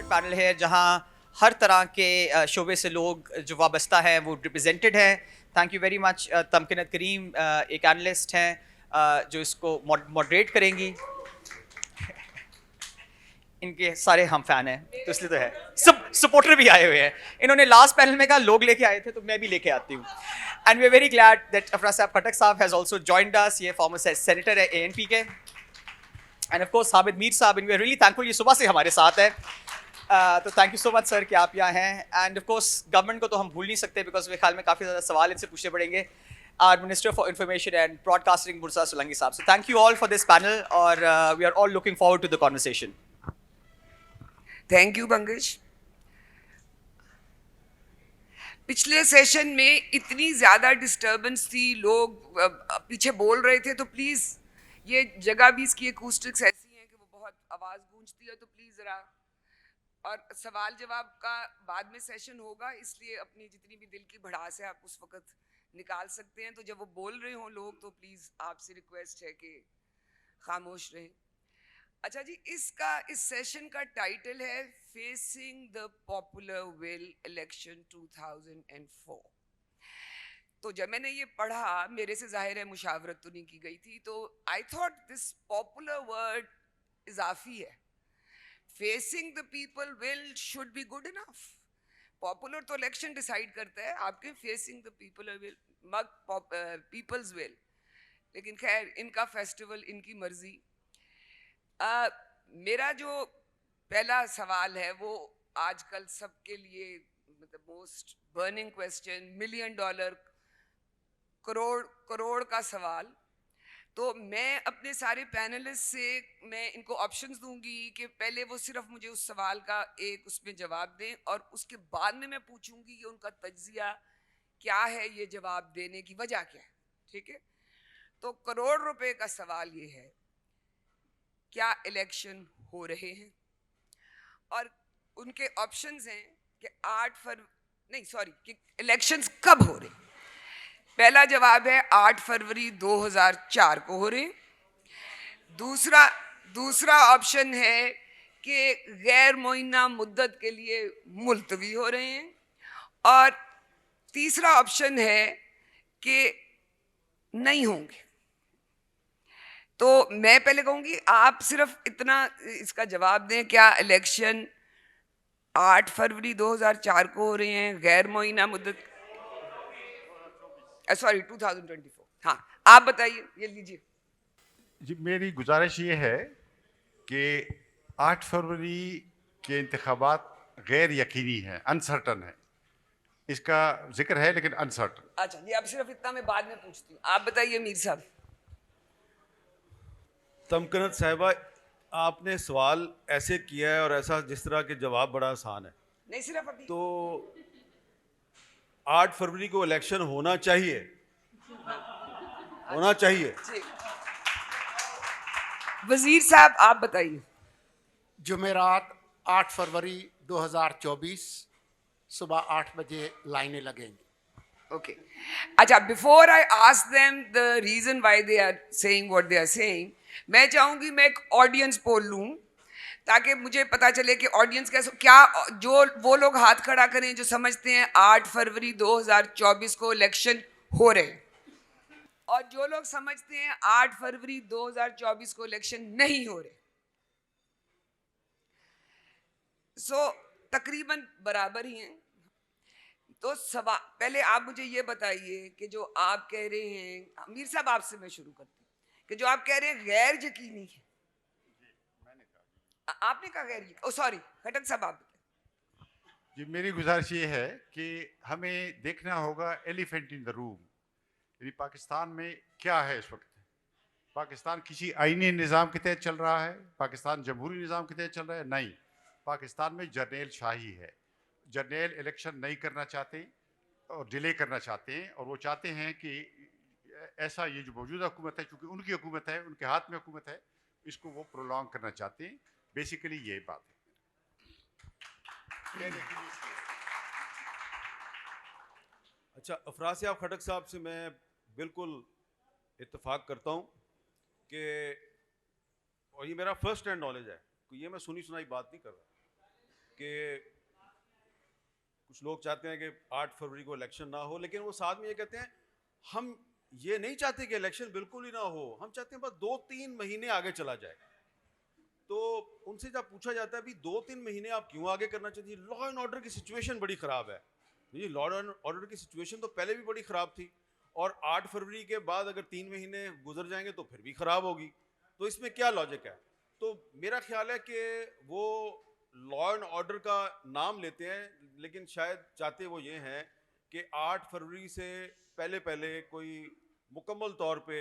Expert panel है जहां हर तरह के शोबे से लोग जो वाबस्ता हैं वो रिप्रेजेंटेड हैं. Thank you very much. Tamkinat Karim एक एनालिस्ट हैं जो इसको मॉडरेट करेंगी. इनके सारे हम फैन हैं तो इसलिए तो है. सब सपोर्टर भी आए हुए हैं. इन्होंने लास्ट पैनल में कहा लोग लेके आए थे तो मैं भी लेके आती हूँ. And we are very glad that Afra साहब खटक साहब हैज़ ऑल्सो जॉइंड अस. ये फॉर्मर सेनेटर है ANP के. And of course Hamid Mir साहब, वी आर रियली थैंकफुल ये सुबह से हमारे साथ है. तो thank you so much sir कि आप यहाँ हैं. एंड ऑफ कोर्स गवर्नमेंट को तो हम भूल नहीं सकते बिकॉज मेरे ख्याल में काफ़ी ज़्यादा सवाल इनसे पूछने पड़ेंगे. Our minister for information and broadcasting Murtaza Solanki साहब. So thank you all for this panel और we are all looking forward to the conversation. Thank you Pankaj. पिछले सेशन में इतनी ज़्यादा डिस्टर्बेंस थी, लोग पीछे बोल रहे थे, तो प्लीज़ ये जगह भी इसकी एकूस्टिक्स ऐसी हैं कि वो बहुत आवाज़ गूंजती है, तो प्लीज़ ज़रा. और सवाल जवाब का बाद में सेशन होगा, इसलिए अपनी जितनी भी दिल की भड़ास है आप उस वक्त निकाल सकते हैं. तो जब वो बोल रहे हों लोग तो प्लीज़ आपसे रिक्वेस्ट है कि खामोश रहें. अच्छा जी, इस सेशन का टाइटल है facing the popular will election 2004. तो जब मैंने ये पढ़ा, मेरे से जाहिर है मुशावरत तो नहीं की गई थी, तो I thought this popular word इजाफी है. Facing the people will should be good enough. Popular तो इलेक्शन डिसाइड करता है, आपके facing the people will people's will. लेकिन खैर, इनका फेस्टिवल, इनकी मर्जी. मेरा जो पहला सवाल है वो आजकल सबके लिए मतलब most burning question, $1 million crore का सवाल. तो मैं अपने सारे पैनलिस्ट से मैं इनको ऑप्शंस दूंगी कि पहले वो सिर्फ मुझे उस सवाल का एक उसमें जवाब दें और उसके बाद में मैं पूछूंगी कि उनका तज्जिया क्या है, ये जवाब देने की वजह क्या है. ठीक है. तो करोड़ रुपए का सवाल ये है, क्या इलेक्शन हो रहे हैं? और उनके ऑप्शंस हैं कि 8 फरवरी नहीं सॉरी कि इलेक्शंस कब हो रहे. पहला जवाब है 8 फरवरी 2004 को हो रहे. दूसरा ऑप्शन है कि गैर मुअय्यना मुद्दत के लिए मुलतवी हो रहे हैं. और तीसरा ऑप्शन है कि नहीं होंगे. तो मैं पहले कहूंगी आप सिर्फ इतना इसका जवाब दें, क्या इलेक्शन 8 फरवरी 2004 को हो रहे हैं गैर मुअय्यना मुद्दत, सॉरी 2024. हाँ, आप बताइए, ये लीजिए. जी, मेरी गुजारिश ये है कि 8 फरवरी के इंतखाबात गैर यकीनी हैं, अनसर्टन है. इसका जिक्र है लेकिन अनसर्टन. अच्छा जी, अब सिर्फ इतना मैं बाद में पूछती हूँ. आप बताइए मीर साहब. तमकिनत साहिबा, आपने सवाल ऐसे किया है और ऐसा जिस तरह के जवाब बड़ा आसान है. नहीं सिर्फ अभी तो 8 फरवरी को इलेक्शन होना चाहिए. होना चाहिए. वजीर साहब आप बताइए. जुमेरात 8 फरवरी 2024 सुबह 8 बजे लाइनें लगेंगी. ओके. अच्छा, before I ask them the reason why they are saying what they are saying, मैं चाहूंगी मैं एक ऑडियंस पोल लूं ताकि मुझे पता चले कि ऑडियंस क्या जो वो लोग हाथ खड़ा करें जो समझते हैं 8 फरवरी 2024 को इलेक्शन हो रहे हैं, और जो लोग समझते हैं 8 फरवरी 2024 को इलेक्शन नहीं हो रहे. सो तकरीबन बराबर ही हैं. तो सवाल पहले आप मुझे ये बताइए कि जो आप कह रहे हैं, मीर साहब आपसे मैं शुरू करती हूँ, कि जो आप कह रहे हैं गैर यकीनी है. आपने कहा गैर यकीनी. ओ सॉरी, खटक साहब आप बताइए. जी, मेरी गुजारिश ये है कि हमें देखना होगा एलिफेंट इन द रूम. यानी पाकिस्तान में क्या है इस वक्त. पाकिस्तान किसी आईनी निज़ाम के तहत चल रहा है? पाकिस्तान जमहूरी निज़ाम के तहत चल रहा है? नहीं. पाकिस्तान में जर्नेल शाही है. जर्नेल इलेक्शन नहीं करना चाहते और डिले करना चाहते हैं, और वो चाहते हैं कि ऐसा ये जो मौजूदा हुकूमत है, चूँकि उनकी हुकूमत है, उनके हाथ में हुकूमत है, इसको वो प्रोलॉन्ग करना चाहते हैं. बेसिकली यही बात है. अच्छा, अफराज साहब खटक साहब से मैं बिल्कुल इत्तेफाक करता हूँ कि, और ये मेरा फर्स्ट हैंड नॉलेज है, कि ये मैं सुनी सुनाई बात नहीं कर रहा, कि कुछ लोग चाहते हैं कि 8 फरवरी को इलेक्शन ना हो, लेकिन वो साथ में ये कहते हैं हम ये नहीं चाहते कि इलेक्शन बिल्कुल ही ना हो, हम चाहते हैं बस 2-3 महीने आगे चला जाए। तो उनसे जब पूछा जाता है भी 2-3 महीने आप क्यों आगे करना चाहते हैं, लॉ एंड ऑर्डर की सिचुएशन बड़ी ख़राब है। ये लॉ एंड ऑर्डर की सिचुएशन तो पहले भी बड़ी ख़राब थी, और 8 फरवरी के बाद अगर 3 महीने गुजर जाएंगे तो फिर भी ख़राब होगी, तो इसमें क्या लॉजिक है? तो मेरा ख्याल है कि वो लॉ एंड ऑर्डर का नाम लेते हैं, लेकिन शायद चाहते वो ये हैं कि 8 फरवरी से पहले पहले कोई मुकम्मल तौर पे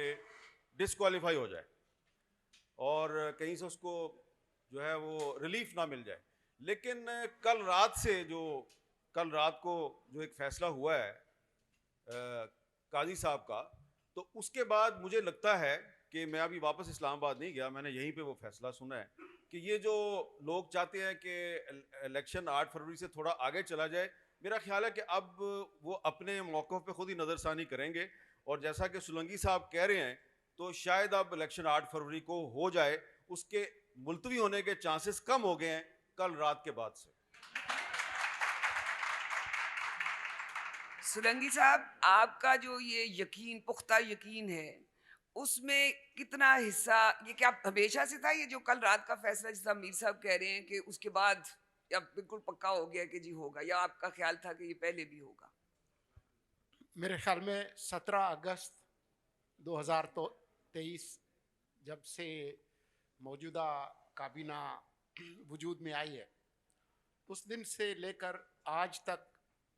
डिस्क्वालीफाई हो जाए और कहीं से उसको जो है वो रिलीफ ना मिल जाए। लेकिन कल रात को जो एक फ़ैसला हुआ है काजी साहब का, तो उसके बाद मुझे लगता है कि मैं अभी वापस इस्लामाबाद नहीं गया, मैंने यहीं पे वो फ़ैसला सुना है कि ये जो लोग चाहते हैं कि इलेक्शन 8 फरवरी से थोड़ा आगे चला जाए, मेरा ख्याल है कि अब वो अपने मौक़िफ़ पे खुद ही नज़रसानी करेंगे, और जैसा कि सोलंकी साहब कह रहे हैं तो शायद अब इलेक्शन 8 फरवरी को हो जाए, उसके मुलतवी होने के चांसेस कम हो गए हैं कल रात के बाद से। सुलंगी साहब, आपका जो ये यकीन, पुख्ता यकीन है, उसमें कितना हिस्सा, ये क्या हमेशा से था, ये जो कल रात का फैसला जिसका मीर साहब कह रहे हैं कि उसके बाद या बिल्कुल पक्का हो गया कि जी होगा, या आपका ख्याल था कि ये पहले भी होगा? मेरे ख्याल में 17 अगस्त 2023 जब से मौजूदा काबीना वजूद में आई है, उस दिन से लेकर आज तक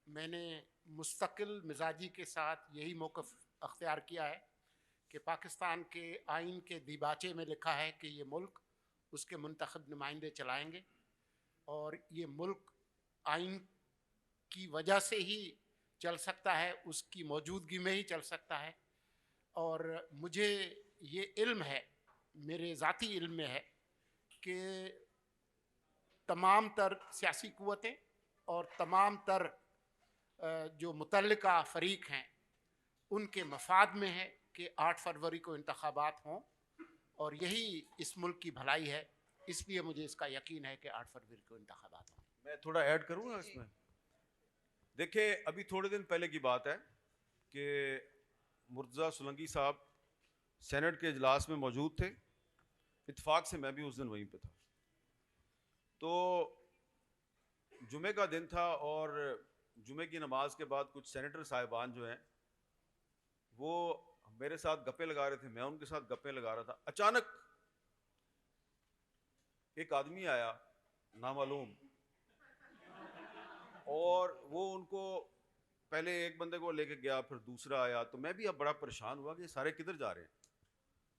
मैंने मुस्तकिल मिजाजी के साथ यही मौक़िफ़ अख्तियार किया है कि पाकिस्तान के आइन के दिबाचे में लिखा है कि ये मुल्क उसके मुंतखब नुमाइंदे चलाएंगे, और ये मुल्क आइन की वजह से ही चल सकता है, उसकी मौजूदगी में ही चल सकता है। और मुझे ये इल्म है, मेरे ज़ाती इल्म में है कि तमाम तर सियासी क़ुव्वतें और तमाम तर जो मुतल्लिका फ़रीक हैं उनके मफाद में है कि 8 फरवरी को इंतखाबात हों, और यही इस मुल्क की भलाई है। इसलिए मुझे इसका यकीन है कि 8 फरवरी को इंतखाबात हों। मैं थोड़ा ऐड करूँगा इसमें। देखिए, अभी थोड़े दिन पहले की बात है कि मुर्तज़ा सोलंकी साहब सेनेट के इजलास में मौजूद थे, इत्तेफाक से मैं भी उस दिन वहीं पे था। तो जुमे का दिन था और जुमे की नमाज के बाद कुछ सेनेटर साहिबान जो हैं वो मेरे साथ गप्पे लगा रहे थे, मैं उनके साथ गप्पे लगा रहा था। अचानक एक आदमी आया नामालूम, और वो उनको पहले एक बंदे को लेके गया, फिर दूसरा आया, तो मैं भी अब बड़ा परेशान हुआ कि ये सारे किधर जा रहे हैं।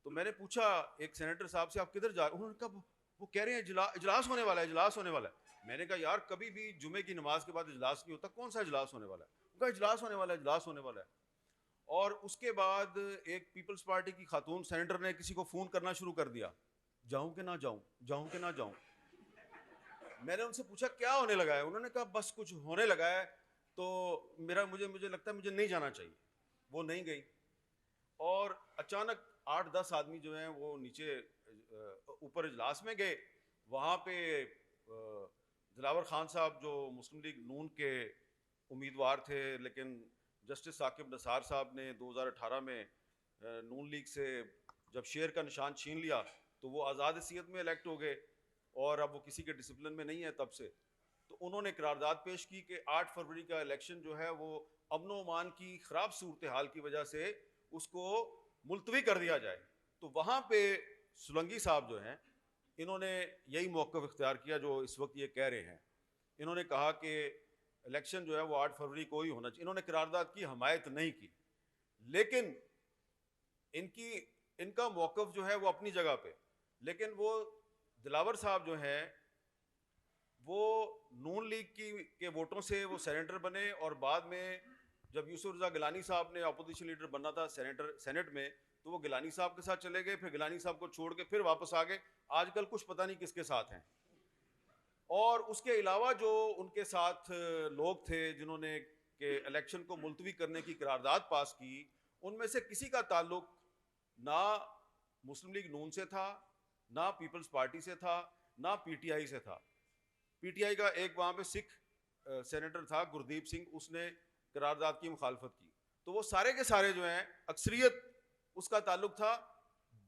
तो मैंने पूछा एक सेनेटर साहब से, आप किधर जा रहे हैं? उन्होंने कहा वो कह रहे हैं इजलास होने वाला है, इजलास होने वाला है। मैंने कहा यार कभी भी जुमे की नमाज के बाद इजलास नहीं होता, कौन सा इजलास होने वाला है? उनका इजलास होने वाला है, इजलास होने वाला है। और उसके बाद एक पीपल्स पार्टी की खातून सेनेटर ने किसी को फ़ोन करना शुरू कर दिया, जाऊँ कि ना जाऊँ, जाऊँ कि ना जाऊँ। मैंने उनसे पूछा क्या होने लगा है? उन्होंने कहा बस कुछ होने लगा है, तो मुझे लगता है मुझे नहीं जाना चाहिए। वो नहीं गई, और अचानक 8-10 आदमी जो हैं वो नीचे ऊपर इजलास में गए। वहाँ पे दिलावर खान साहब जो मुस्लिम लीग नून के उम्मीदवार थे, लेकिन जस्टिस साकिब नसार साहब ने 2018 में नून लीग से जब शेर का निशान छीन लिया तो वो आज़ाद हैसियत में इलेक्ट हो गए, और अब वो किसी के डिसिप्लिन में नहीं है तब से। तो उन्होंने करारदाद पेश की कि 8 फरवरी का इलेक्शन जो है वो अमन अमान की ख़राब सूरत हाल की वजह से उसको मुलतवी कर दिया जाए। तो वहाँ पे सोलंकी साहब जो हैं इन्होंने यही मौक़िफ़ इख्तियार किया जो इस वक्त ये कह रहे हैं। इन्होंने कहा कि इलेक्शन जो है वो 8 फरवरी को ही होना चाहिए। इन्होंने करारदाद की हमायत नहीं की, लेकिन इनका मौक़िफ़ जो है वो अपनी जगह पे, लेकिन वो दिलावर साहब जो हैं वो नून लीग के वोटों से वो सेनेटर बने, और बाद में जब यूसुफ रज़ा गिलानी साहब ने अपोजिशन लीडर बनना था सेनेट में, तो वो गिलानी साहब के साथ चले गए, फिर गिलानी साहब को छोड़ के फिर वापस आ गए। आजकल कुछ पता नहीं किसके साथ हैं। और उसके अलावा जो उनके साथ लोग थे जिन्होंने के इलेक्शन को मुलतवी करने की करारदाद पास की, उनमें से किसी का ताल्लुक ना मुस्लिम लीग नून से था, ना पीपल्स पार्टी से था, ना पीटीआई से था। पीटीआई का एक वहाँ पे सिख सेनेटर था गुरदीप सिंह, उसने करारदाद की मुखालफत की। तो वो सारे के सारे जो हैं, अक्सरियत उसका ताल्लुक था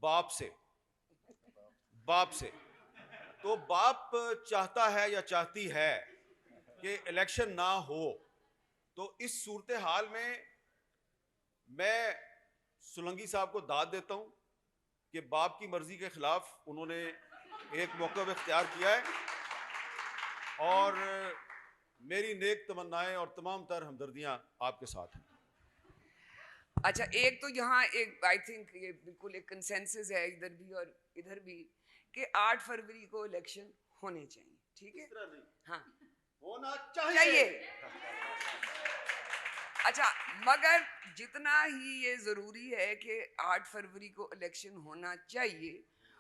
बाप से, बाप से। तो बाप चाहता है या चाहती है कि इलेक्शन ना हो। तो इस सूरत हाल में मैं सोलंकी साहब को दाद देता हूं कि बाप की मर्जी के खिलाफ उन्होंने एक मौका इख्तियार किया है, और मेरी नेक तमन्नाएं और तमाम तर हमदर्दियां आपके साथ हैं। अच्छा, एक तो यहाँ एक आई थिंक ये बिल्कुल एक कंसेंसस है इधर भी और इधर भी कि 8 फरवरी को इलेक्शन होने चाहिए, ठीक है? हाँ, होना चाहिए। अच्छा, मगर जितना ही ये जरूरी है कि 8 फरवरी को इलेक्शन होना चाहिए,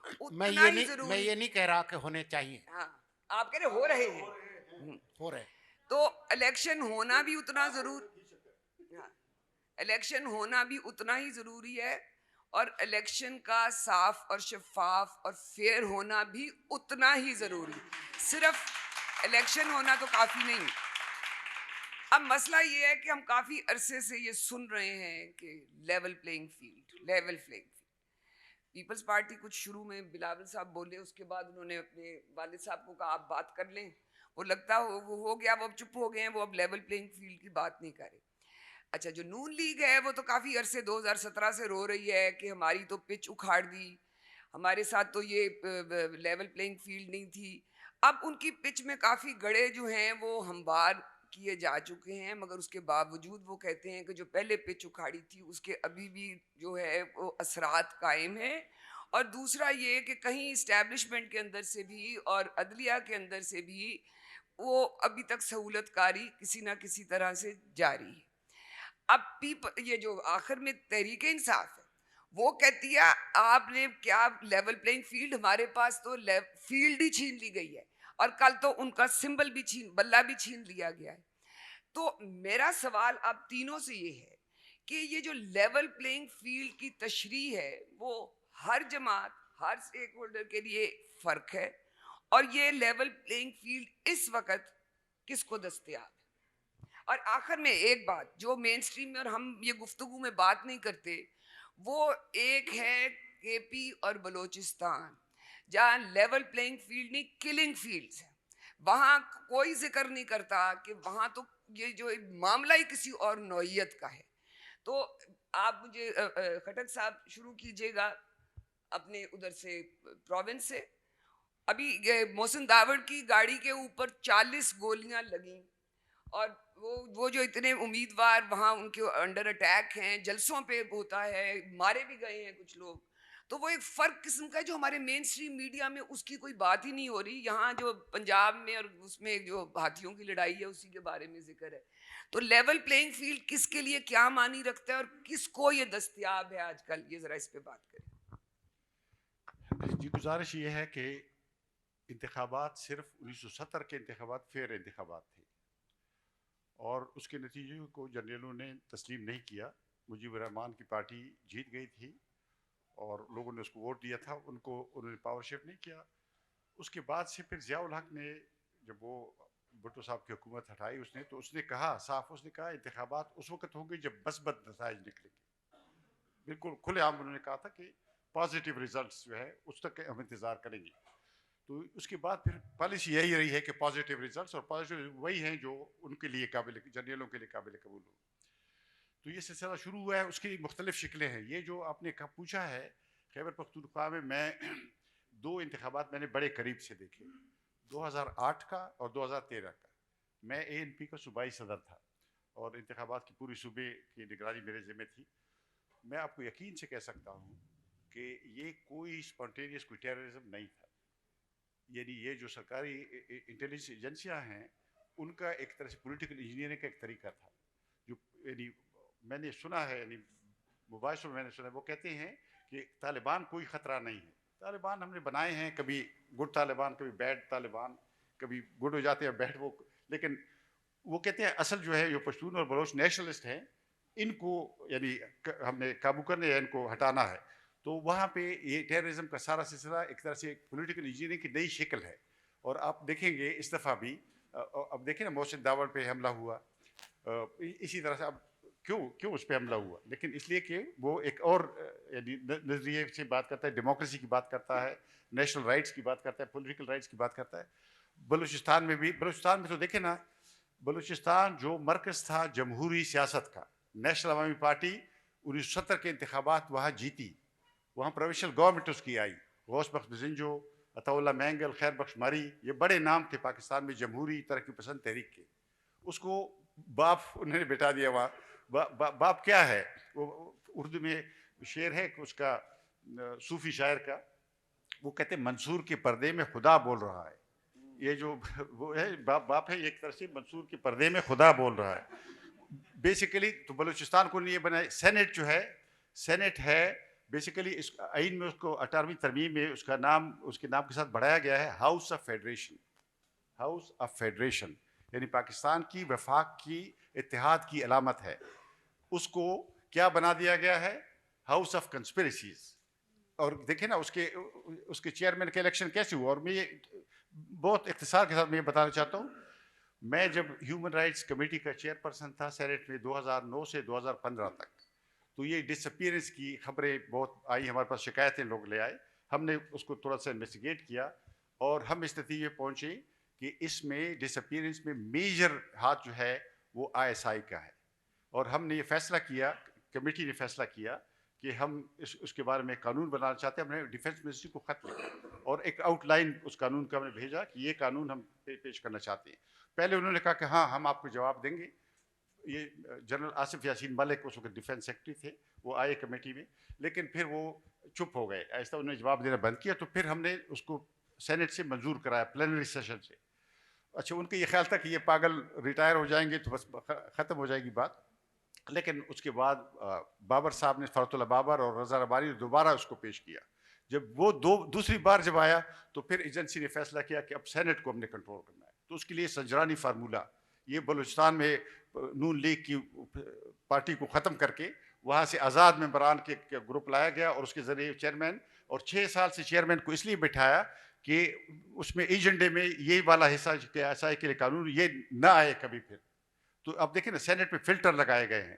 मैं उतना ये ही नहीं जरूरी। मैं ये नहीं कह रहा कि होने चाहिए, हाँ, आप कह रहे हो रहे हैं। हो रहे। तो इलेक्शन होना भी उतना इलेक्शन होना भी उतना ही जरूरी है, और इलेक्शन का साफ और शफाफ और फेयर होना भी उतना ही जरूरी। सिर्फ इलेक्शन होना तो काफी नहीं। अब मसला ये है कि हम काफी अरसे से ये सुन रहे हैं कि level playing field. People's Party कुछ शुरू में बिलावल साहब बोले, उसके बाद उन्होंने अपने वालिद साहब को कहा आप बात कर लें, वो लगता वो हो गया, वो अब चुप हो गए हैं, वो अब लेवल प्लेइंग फील्ड की बात नहीं करे। अच्छा, जो नून लीग है वो तो काफ़ी अरसे 2017 से रो रही है कि हमारी तो पिच उखाड़ दी, हमारे साथ तो ये लेवल प्लेइंग फील्ड नहीं थी। अब उनकी पिच में काफ़ी गड़े जो हैं वो हमवार किए जा चुके हैं, मगर उसके बावजूद वो कहते हैं कि जो पहले पिच उखाड़ी थी उसके अभी भी जो है वो असरात कायम हैं। और दूसरा ये कि कहीं इस्टेब्लिशमेंट के अंदर से भी और अदलिया के अंदर से भी वो अभी तक सहूलतकारी किसी ना किसी तरह से जारी है। अब ये जो आखिर में तहरीक इंसाफ है वो कहती है आपने क्या लेवल प्लेइंग फील्ड, हमारे पास तो फील्ड ही छीन ली गई है, और कल तो उनका सिंबल भी बल्ला भी छीन लिया गया है। तो मेरा सवाल आप तीनों से ये है कि ये जो लेवल प्लेइंग फील्ड की तशरीह है वो हर जमात, हर स्टेक होल्डर के लिए फ़र्क है, और ये लेवल प्लेइंग फील्ड इस वक्त किसको दस्तयाब है? और आखिर में एक बात जो मेन स्ट्रीम में और हम ये गुफ्तगू में बात नहीं करते, वो एक है केपी और बलोचिस्तान, जहाँ लेवल प्लेइंग फील्ड नहीं किलिंग फील्ड्स हैं। वहाँ कोई जिक्र नहीं करता कि वहाँ तो ये जो मामला ही किसी और नौइयत का है। तो आप मुझे खटक साहब शुरू कीजिएगा अपने उधर से प्रोविंस से। अभी मोहसिन दावड़ की गाड़ी के ऊपर 40 गोलियां लगीं, और वो जो इतने उम्मीदवार वहाँ उनके अंडर अटैक हैं, जलसों पे होता है, मारे भी गए हैं कुछ लोग। तो वो एक फ़र्क किस्म का जो हमारे मेन स्ट्रीम मीडिया में उसकी कोई बात ही नहीं हो रही। यहाँ जो पंजाब में और उसमें जो हाथियों की लड़ाई है उसी के बारे में जिक्र है। तो लेवल प्लेइंग फील्ड किसके लिए क्या मानी रखता है और किसको ये दस्तयाब है आजकल, ये ज़रा इस पे बात करें। जी, गुजारिश ये है कि इंतखाबात सिर्फ 1970 के इंतखाबात फेयर इंतखाबात थे, और उसके नतीजे को जनरलों ने तस्लीम नहीं किया। मुजीबर रहमान की पार्टी जीत गई थी और लोगों ने उसको वोट दिया था, उन्होंने पावर शिफ्ट नहीं किया। उसके बाद से फिर ज़ियाउल हक ने जब वो भुट्टो साहब की हुकूमत हटाई तो उसने कहा साफ, उसने कहा इंतखाबात उस वक्त होंगे जब बद नताइज निकलेंगे। बिल्कुल खुलेआम उन्होंने कहा था कि पॉजिटिव रिजल्ट्स जो है उस तक हम इंतज़ार करेंगे। तो उसके बाद फिर पॉलिसी यही रही है कि पॉजिटिव रिजल्ट्स, और पॉजिटिव वही हैं जो उनके लिए जनरलों के लिए काबिल कबूल हो। तो ये सिलसिला शुरू हुआ है, उसकी मुख्तलिफ शिकलें हैं। ये जो आपने पूछा है, खैबर पख्तूनख्वा में मैं 2 इंतखाबात मैंने बड़े करीब से देखे, 2008 का और 2013 का। मैं ANP का सूबाई सदर था और इंतखाबात की पूरी सूबे की निगरानी मेरे ज़िम्मे थी। मैं आपको यकीन से कह सकता हूँ कि ये कोई स्पॉन्टेनियस कोई टेररिज्म नहीं था। यानी ये जो सरकारी इंटेलिजेंस एजेंसियां हैं उनका एक तरह से पॉलिटिकल इंजीनियरिंग का एक तरीका था। जो यानी मैंने सुना है, यानी मुबाशर में मैंने सुना है, वो कहते हैं कि तालिबान कोई ख़तरा नहीं है। तालिबान हमने बनाए हैं, कभी गुड तालिबान, कभी बैड तालिबान, कभी गुड हो जाते हैं बैड वो, लेकिन वो कहते हैं असल जो है जो पश्तून और बलोच नेशनलिस्ट हैं, इनको यानी हमने काबू करने या इनको हटाना है। तो वहाँ पे ये टेररिज्म का सारा सिलसिला एक तरह से पॉलिटिकल इंजीनियरिंग की नई शक्ल है, और आप देखेंगे इस दफ़ा भी अब देखें ना मोहसिन दावड़ पे हमला हुआ, इसी तरह से अब क्यों उस पर हमला हुआ, लेकिन इसलिए कि वो एक और यानी नज़रिए से बात करता है, डेमोक्रेसी की बात करता है, नेशनल राइट्स की बात करता है, पॉलिटिकल राइट्स की बात करता है। बलूचिस्तान में तो देखें ना, बलूचिस्तान जो मरकज़ था जमहूरी सियासत का, नेशनल अवामी पार्टी 1970 के इंतखाबात वहाँ जीती, वहाँ प्रोविंशियल गवर्नमेंट उसकी आई, गौस बख्श बजिंजो, अताउल्ला मैंगल, खैर बख्श मारी, ये बड़े नाम थे पाकिस्तान में जमहूरी तरक्की पसंद तहरीक के। उसको बाप उन्होंने बिठा दिया वहाँ। बाप क्या है, वो उर्दू में शेर है कि उसका सूफी शायर का, वो कहते हैं मंसूर के पर्दे में खुदा बोल रहा है। ये जो वो है बाप है, एक तरह से मंसूर के पर्दे में खुदा बोल रहा है बेसिकली। तो बलूचिस्तान को ये बनाए सेनेट जो है, सेनेट है बेसिकली इस आइन में उसको 18वीं तरमीम में उसके नाम के साथ बढ़ाया गया है house of federation. House of federation यानी पाकिस्तान की वफाक की इत्तेहाद की अलामत है। उसको क्या बना दिया गया है, हाउस ऑफ कंस्पिरेसीज। और देखें ना उसके चेयरमैन का इलेक्शन कैसे हुआ। और मैं ये बहुत इख्तिसार के साथ मैं ये बताना चाहता हूँ, मैं जब ह्यूमन राइट्स कमेटी का चेयरपर्सन था सेनेट में 2009 से 2015 तक, तो ये डिसअपीयरेंस की खबरें बहुत आई, हमारे पास शिकायतें लोग ले आए, हमने उसको थोड़ा सा इन्वेस्टिगेट किया और हम इस नतीजे पहुँचे कि इसमें डिसअपीयरेंस में मेजर हाथ जो है वो ISI का है। और हमने ये फैसला किया, कमेटी ने फैसला किया कि हम उसके बारे में कानून बनाना चाहते हैं। हमने डिफेंस मिनिस्ट्री को खत लिखा और एक आउटलाइन उस कानून का हमने भेजा कि ये कानून हम पेश करना चाहते हैं। पहले उन्होंने कहा कि हाँ हम आपको जवाब देंगे। ये जनरल आसिफ यासीन मलिक उस वक्त डिफेंस सेक्रेटरी थे, वो आए कमेटी में, लेकिन फिर वो चुप हो गए, ऐसा उन्होंने जवाब देना बंद किया। तो फिर हमने उसको सेनेट से मंजूर कराया प्लेनरी सेशन से। अच्छा, उनका ये ख्याल था कि ये पागल रिटायर हो जाएंगे तो बस ख़त्म हो जाएगी बात। लेकिन उसके बाद बाबर साहब ने, फरतुल्लाह बाबर और रज़ा रबानी ने दोबारा उसको पेश किया। जब वो दूसरी बार जब आया तो फिर एजेंसी ने फैसला किया कि अब सेनेट को हमने कंट्रोल करना है। तो उसके लिए संजरानी फार्मूला, ये बलूचिस्तान में नून लीग की पार्टी को ख़त्म करके वहाँ से आज़ाद मेंबरान के ग्रुप लाया गया और उसके ज़रिए चेयरमैन, और 6 साल से चेयरमैन को इसलिए बिठाया कि उसमें एजेंडे में ये वाला हिस्सा के ISI के लिए कानून ये ना आए कभी फिर। तो अब देखिए ना, सेनेट में फिल्टर लगाए गए हैं।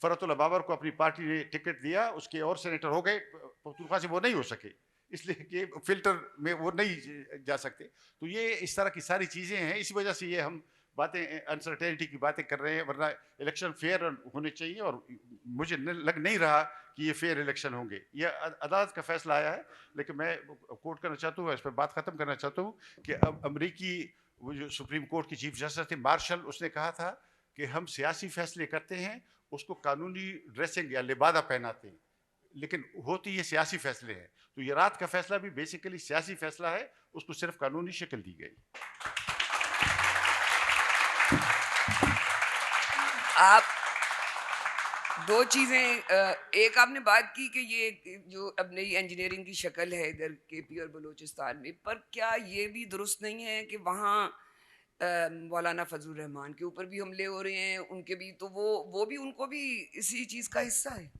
फरतुल्लाह बाबर को अपनी पार्टी ने टिकट दिया, उसके और सेनेटर हो गए, पख्तूनख्वा से वो नहीं हो सके इसलिए कि फिल्टर में वो नहीं जा सकते। तो ये इस तरह की सारी चीज़ें हैं, इसी वजह से ये हम बातें अनसर्टेनिटी की बातें कर रहे हैं, वरना इलेक्शन फेयर होने चाहिए। और मुझे लग नहीं रहा कि ये फेयर इलेक्शन होंगे। ये अदालत का फैसला आया है, लेकिन मैं कोट करना चाहता हूँ, इस पर बात ख़त्म करना चाहता हूँ कि अब अमरीकी वो जो सुप्रीम कोर्ट के चीफ जस्टिस थे मार्शल, उसने कहा था कि हम सियासी फैसले करते हैं, उसको कानूनी ड्रेसिंग या लिबादा पहनाते हैं, लेकिन होती ये सियासी फैसले हैं। तो ये रात का फैसला भी बेसिकली सियासी फैसला है, उसको सिर्फ कानूनी शक्ल दी गई। आप दो चीज़ें, एक आपने बात की कि ये जो अब नई इंजीनियरिंग की शक्ल है इधर KP और बलूचिस्तान में, पर क्या ये भी दुरुस्त नहीं है कि वहाँ मौलाना फजल रहमान के ऊपर भी हमले हो रहे हैं, उनके भी, तो वो भी उनको भी इसी चीज़ का हिस्सा है।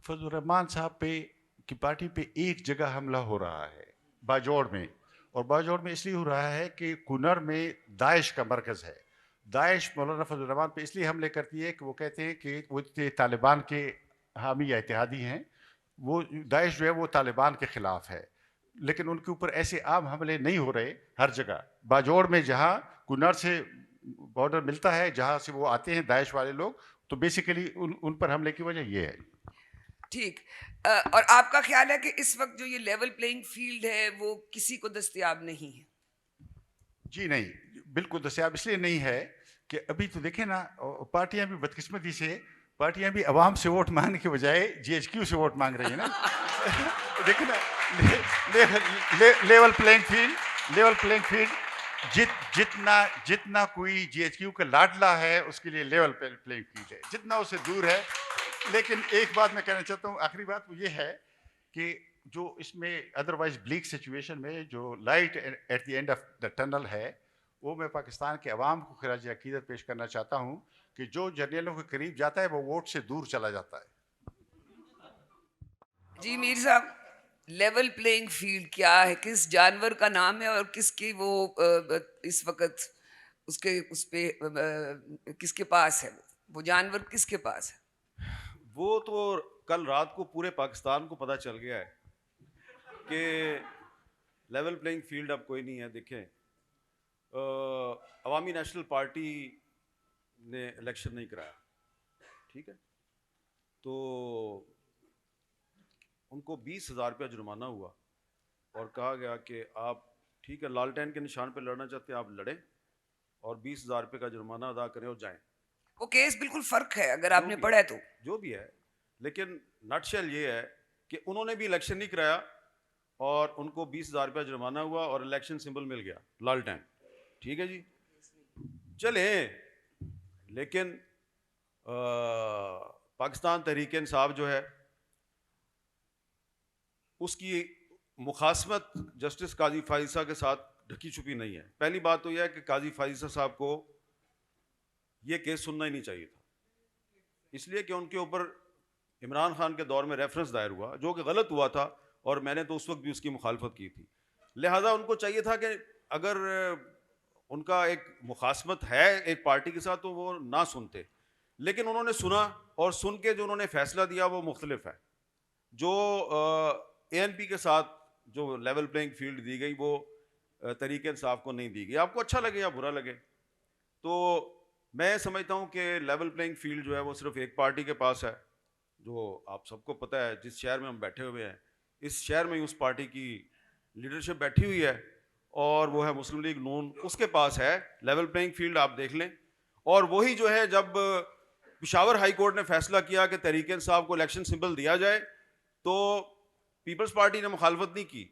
फजल रहमान साहब की पार्टी पे एक जगह हमला हो रहा है, बाजौड़ में, और बाजौड़ में इसलिए हो रहा है कि कुनर में दाइश का मरकज़ है। दाइश मौलाना फजल रहमान पे इसलिए हमले करती है कि वो कहते हैं कि वो तालिबान के हामी या इत्तेहादी हैं। वो दाइश जो है वो तालिबान के ख़िलाफ़ है, लेकिन उनके ऊपर ऐसे आम हमले नहीं हो रहे हर जगह। बाजौड़ में जहाँ कुनर से बॉर्डर मिलता है, जहाँ से वो आते हैं दाइश वाले लोग, तो बेसिकली उन पर हमले की वजह ये है। ठीक, और आपका ख्याल है कि इस वक्त जो ये लेवल प्लेइंग फील्ड है वो किसी को दस्तयाब नहीं है? जी नहीं, बिल्कुल दस्तयाब इसलिए नहीं है कि अभी तो देखें ना, पार्टियां भी बदकिस्मती से, पार्टियां भी अवाम से वोट मांगने के बजाय GHQ से वोट मांग रही है ना। देखिए ना, लेवल प्लेइंग फील्ड जितना कोई GHQ का लाडला है उसके लिए लेवल प्लेइंग फील्ड है, जितना उससे दूर है। लेकिन एक बात मैं कहना चाहता हूँ, आखिरी बात वो ये है कि जो इसमें अदरवाइज ब्लीक सिचुएशन में जो light at the end of the tunnel है, वो मैं पाकिस्तान के अवाम को खिराज अकीदत पेश करना चाहता हूँ कि जो जर्नलों के करीब जाता है वो वोट से दूर चला जाता है। जी मीर साहब, लेवल प्लेइंग फील्ड क्या है, किस जानवर का नाम है और किसकी वो इस वक्त उसके उस पे किसके पास है, वो जानवर किसके पास है? वो तो कल रात को पूरे पाकिस्तान को पता चल गया है कि लेवल प्लेइंग फील्ड अब कोई नहीं है। देखें, अवामी नेशनल पार्टी ने इलेक्शन नहीं कराया, ठीक है, तो उनको 20,000 रुपया जुर्माना हुआ और कहा गया कि आप ठीक है लालटेन के निशान पे लड़ना चाहते हैं आप लड़ें और 20,000 रुपये का जुर्माना अदा करें और जाएं। वो केस बिल्कुल फर्क है अगर जो आपने भी पढ़ा है तो। जो भी है, लेकिन नटशेल ये है कि उन्होंने भी इलेक्शन नहीं कराया और उनको 20,000 रुपया जुर्माना हुआ और इलेक्शन सिंबल मिल गया लालटेन, ठीक है जी, चले। लेकिन पाकिस्तान तहरीक इंसाफ जो है उसकी मुखासमत जस्टिस काजी फाइजा के साथ ढकी छुपी नहीं है। पहली बात तो यह है कि काजी फाइजा साहब को यह केस सुनना ही नहीं चाहिए था, इसलिए कि उनके ऊपर इमरान खान के दौर में रेफरेंस दायर हुआ जो कि गलत हुआ था और मैंने तो उस वक्त भी उसकी मुखालफत की थी। लिहाजा उनको चाहिए था कि अगर उनका एक मुखासमत है एक पार्टी के साथ तो वो ना सुनते, लेकिन उन्होंने सुना और सुन के जो उन्होंने फैसला दिया वो मुख्तलिफ है। जो ANP के साथ जो लेवल प्लेइंग फील्ड दी गई वो तरीके इंसाफ को नहीं दी गई, आपको अच्छा लगे या बुरा लगे। तो मैं समझता हूँ कि लेवल प्लेइंग फील्ड जो है वो सिर्फ एक पार्टी के पास है, जो आप सबको पता है। जिस शहर में हम बैठे हुए हैं इस शहर में ही उस पार्टी की लीडरशिप बैठी हुई है और वो है मुस्लिम लीग नून, उसके पास है लेवल प्लेइंग फील्ड, आप देख लें। और वही जो है जब पेशावर हाई कोर्ट ने फैसला किया कि तहरीक इंसाफ को इलेक्शन सिंबल दिया जाए तो पीपल्स पार्टी ने मुखालफत नहीं की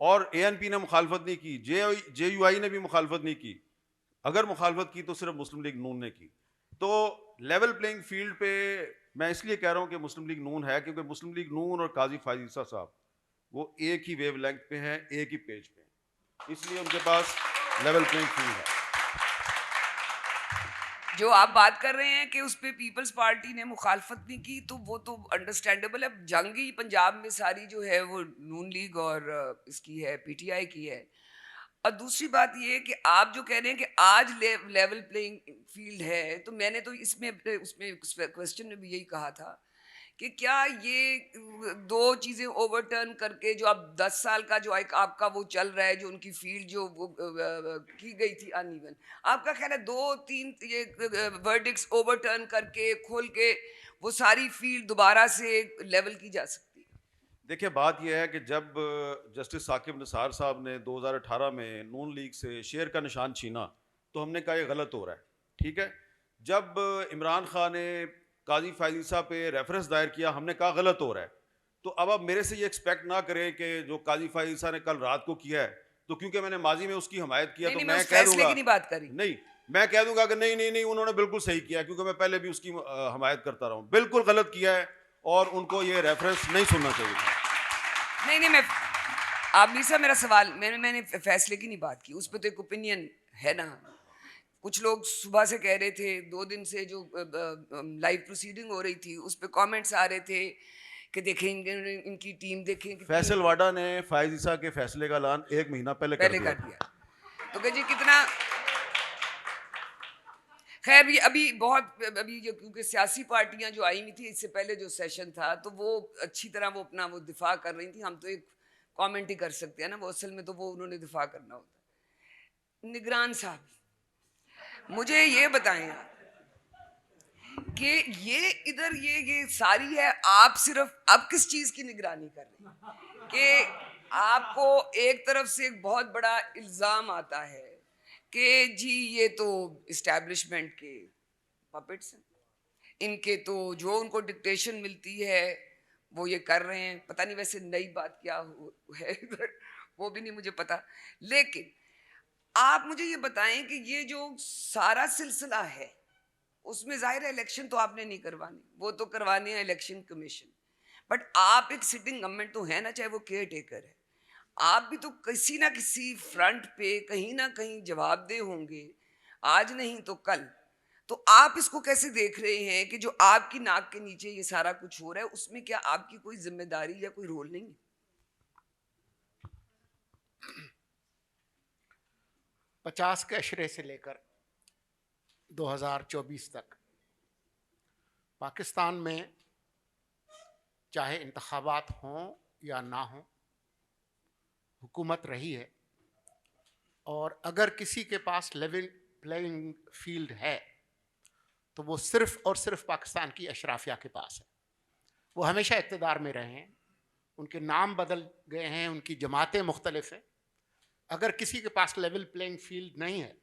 और ANP ने मुखालफत नहीं की, JUI ने भी मुखालफत नहीं की। अगर मुखालफत की तो सिर्फ मुस्लिम लीग नून ने की। तो लेवल प्लेइंग फील्ड पे मैं इसलिए कह रहा हूँ कि मुस्लिम लीग नून है क्योंकि मुस्लिम लीग नून और काजी फाइजा साहब वो एक ही वेव लेंथ पे हैं, एक ही पेज पे हैं, इसलिए उनके पास लेवल प्लेइंग फील्ड है। जो आप बात कर रहे हैं कि उस पर पीपल्स पार्टी ने मुखालफत नहीं की तो वो तो अंडरस्टैंडेबल है। जंगी पंजाब में सारी जो है वो नून लीग और इसकी है PTI की है। और दूसरी बात ये है कि आप जो कह रहे हैं कि आज लेवल प्लेइंग फील्ड है, तो मैंने तो इसमें अपने उसमें क्वेश्चन में भी यही कहा था कि क्या ये दो चीज़ें ओवरटर्न करके जो अब 10 साल का जो एक आपका वो चल रहा है जो उनकी फील्ड जो वो की गई थी अनइवन, आपका ख्याल है 2-3 ये वर्डिक्ट्स ओवरटर्न करके खोल के वो सारी फील्ड दोबारा से लेवल की जा सकती है? देखिए, बात यह है कि जब जस्टिस साकिब निसार साहब ने 2018 में नून लीग से शेर का निशान छीना तो हमने कहा ये गलत हो रहा है, ठीक है। जब इमरान खान ने काजी फाइजा पे रेफरेंस दायर किया हमने कहा गलत हो रहा है। तो अब आप मेरे से ये एक्सपेक्ट ना करें कि जो काजी फाइजा ने कल रात को किया है तो क्योंकि मैंने माजी में उसकी हमायत किया नहीं, तो नहीं, मैं कह दूंगा की नहीं बात करी। नहीं, मैं कह दूंगा कि नहीं नहीं नहीं उन्होंने बिल्कुल सही किया क्योंकि मैं पहले भी उसकी हमायत करता रहा हूँ। बिल्कुल गलत किया है और उनको ये रेफरेंस नहीं सुनना चाहिए था। नहीं, मैं आप मीसा मेरा सवाल मैंने फैसले की नहीं बात की, उस पर तो एक ओपिनियन है ना। कुछ लोग सुबह से कह रहे थे, 2 दिन से जो लाइव प्रोसीडिंग हो रही थी उस पर कमेंट्स आ रहे थे कि देखें इनकी टीम देखें। फैसल वाडा ने फाइजा के फैसले का ऐलान 1 महीना पहले कर दिया। तो कह जी कितना खैर भी अभी जो क्योंकि सियासी पार्टियां जो आई हुई थी इससे पहले जो सेशन था तो वो अच्छी तरह वो अपना वो दिफा कर रही थी। हम तो एक कमेंट ही कर सकते हैं ना, वो असल में तो वो उन्होंने दिफा करना होता। निगरान साहब मुझे ये बताएं कि ये इधर ये सारी है, आप सिर्फ अब किस चीज की निगरानी कर रहे हैं कि आपको एक तरफ से एक बहुत बड़ा इल्जाम आता है कि जी ये तो इस्टेब्लिशमेंट के पपेट्स हैं, इनके तो जो उनको डिक्टेशन मिलती है वो ये कर रहे हैं। पता नहीं वैसे नई बात क्या है वो भी नहीं मुझे पता। लेकिन आप मुझे ये बताएं कि ये जो सारा सिलसिला है उसमें जाहिर है इलेक्शन तो आपने नहीं करवानी, वो तो करवाने हैं इलेक्शन कमीशन, बट आप एक सिटिंग गवर्नमेंट तो है ना, चाहे वो केयर टेकर है, आप भी तो किसी ना किसी फ्रंट पे कहीं ना कहीं जवाबदेह होंगे, आज नहीं तो कल। तो आप इसको कैसे देख रहे हैं कि जो आपकी नाक के नीचे ये सारा कुछ हो रहा है उसमें क्या आपकी कोई जिम्मेदारी या कोई रोल नहीं है? 50 के अशरे से लेकर 2024 तक पाकिस्तान में चाहे इंतखाबात हों या ना हों, हुकूमत रही है। और अगर किसी के पास लेवल प्लेइंग फील्ड है तो वो सिर्फ और सिर्फ पाकिस्तान की अशराफिया के पास है। वो हमेशा इक़्तिदार में रहे हैं, उनके नाम बदल गए हैं, उनकी जमातें मुख्तलिफ हैं। अगर किसी के पास लेवल प्लेइंग फील्ड नहीं है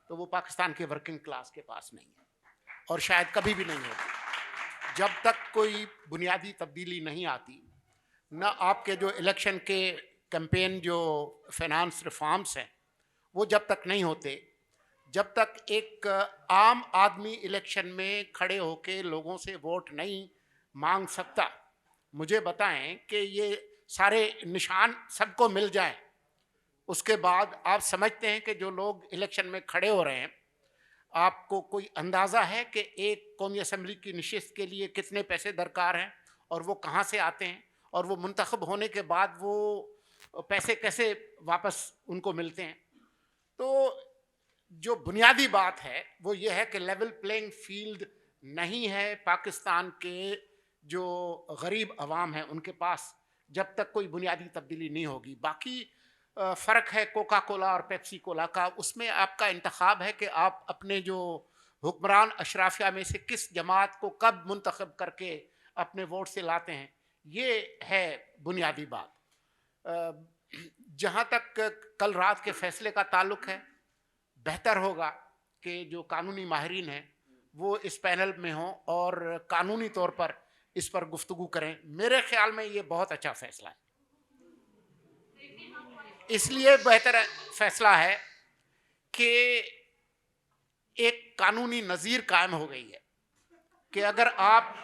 तो वो पाकिस्तान के वर्किंग क्लास के पास नहीं है और शायद कभी भी नहीं होगी। जब तक कोई बुनियादी तब्दीली नहीं आती, न आपके जो इलेक्शन के कैंपेन जो फाइनेंस रिफॉर्म्स हैं वो जब तक नहीं होते, जब तक एक आम आदमी इलेक्शन में खड़े होके लोगों से वोट नहीं मांग सकता, मुझे बताएं कि ये सारे निशान सबको मिल जाएं, उसके बाद आप समझते हैं कि जो लोग इलेक्शन में खड़े हो रहे हैं, आपको कोई अंदाज़ा है कि एक कौमी असम्बली की नशिस्त के लिए कितने पैसे दरकार हैं और वो कहाँ से आते हैं, और वो मुंतखब होने के बाद वो पैसे कैसे वापस उनको मिलते हैं? तो जो बुनियादी बात है वो ये है कि लेवल प्लेइंग फील्ड नहीं है पाकिस्तान के जो गरीब अवाम है उनके पास, जब तक कोई बुनियादी तब्दीली नहीं होगी। बाकी फ़र्क है कोका कोला और पेप्सी कोला का, उसमें आपका इंतखाब है कि आप अपने जो हुक्मरान अशराफिया में से किस जमात को कब मुंतखब करके अपने वोट से लाते हैं, ये है बुनियादी बात। जहाँ तक कल रात के फैसले का ताल्लुक़ है, बेहतर होगा कि जो कानूनी माहिरीन हैं वो इस पैनल में हों और कानूनी तौर पर इस पर गुफ्तगू करें। मेरे ख्याल में ये बहुत अच्छा फ़ैसला है। इसलिए बेहतर फ़ैसला है कि एक कानूनी नज़ीर कायम हो गई है कि अगर आप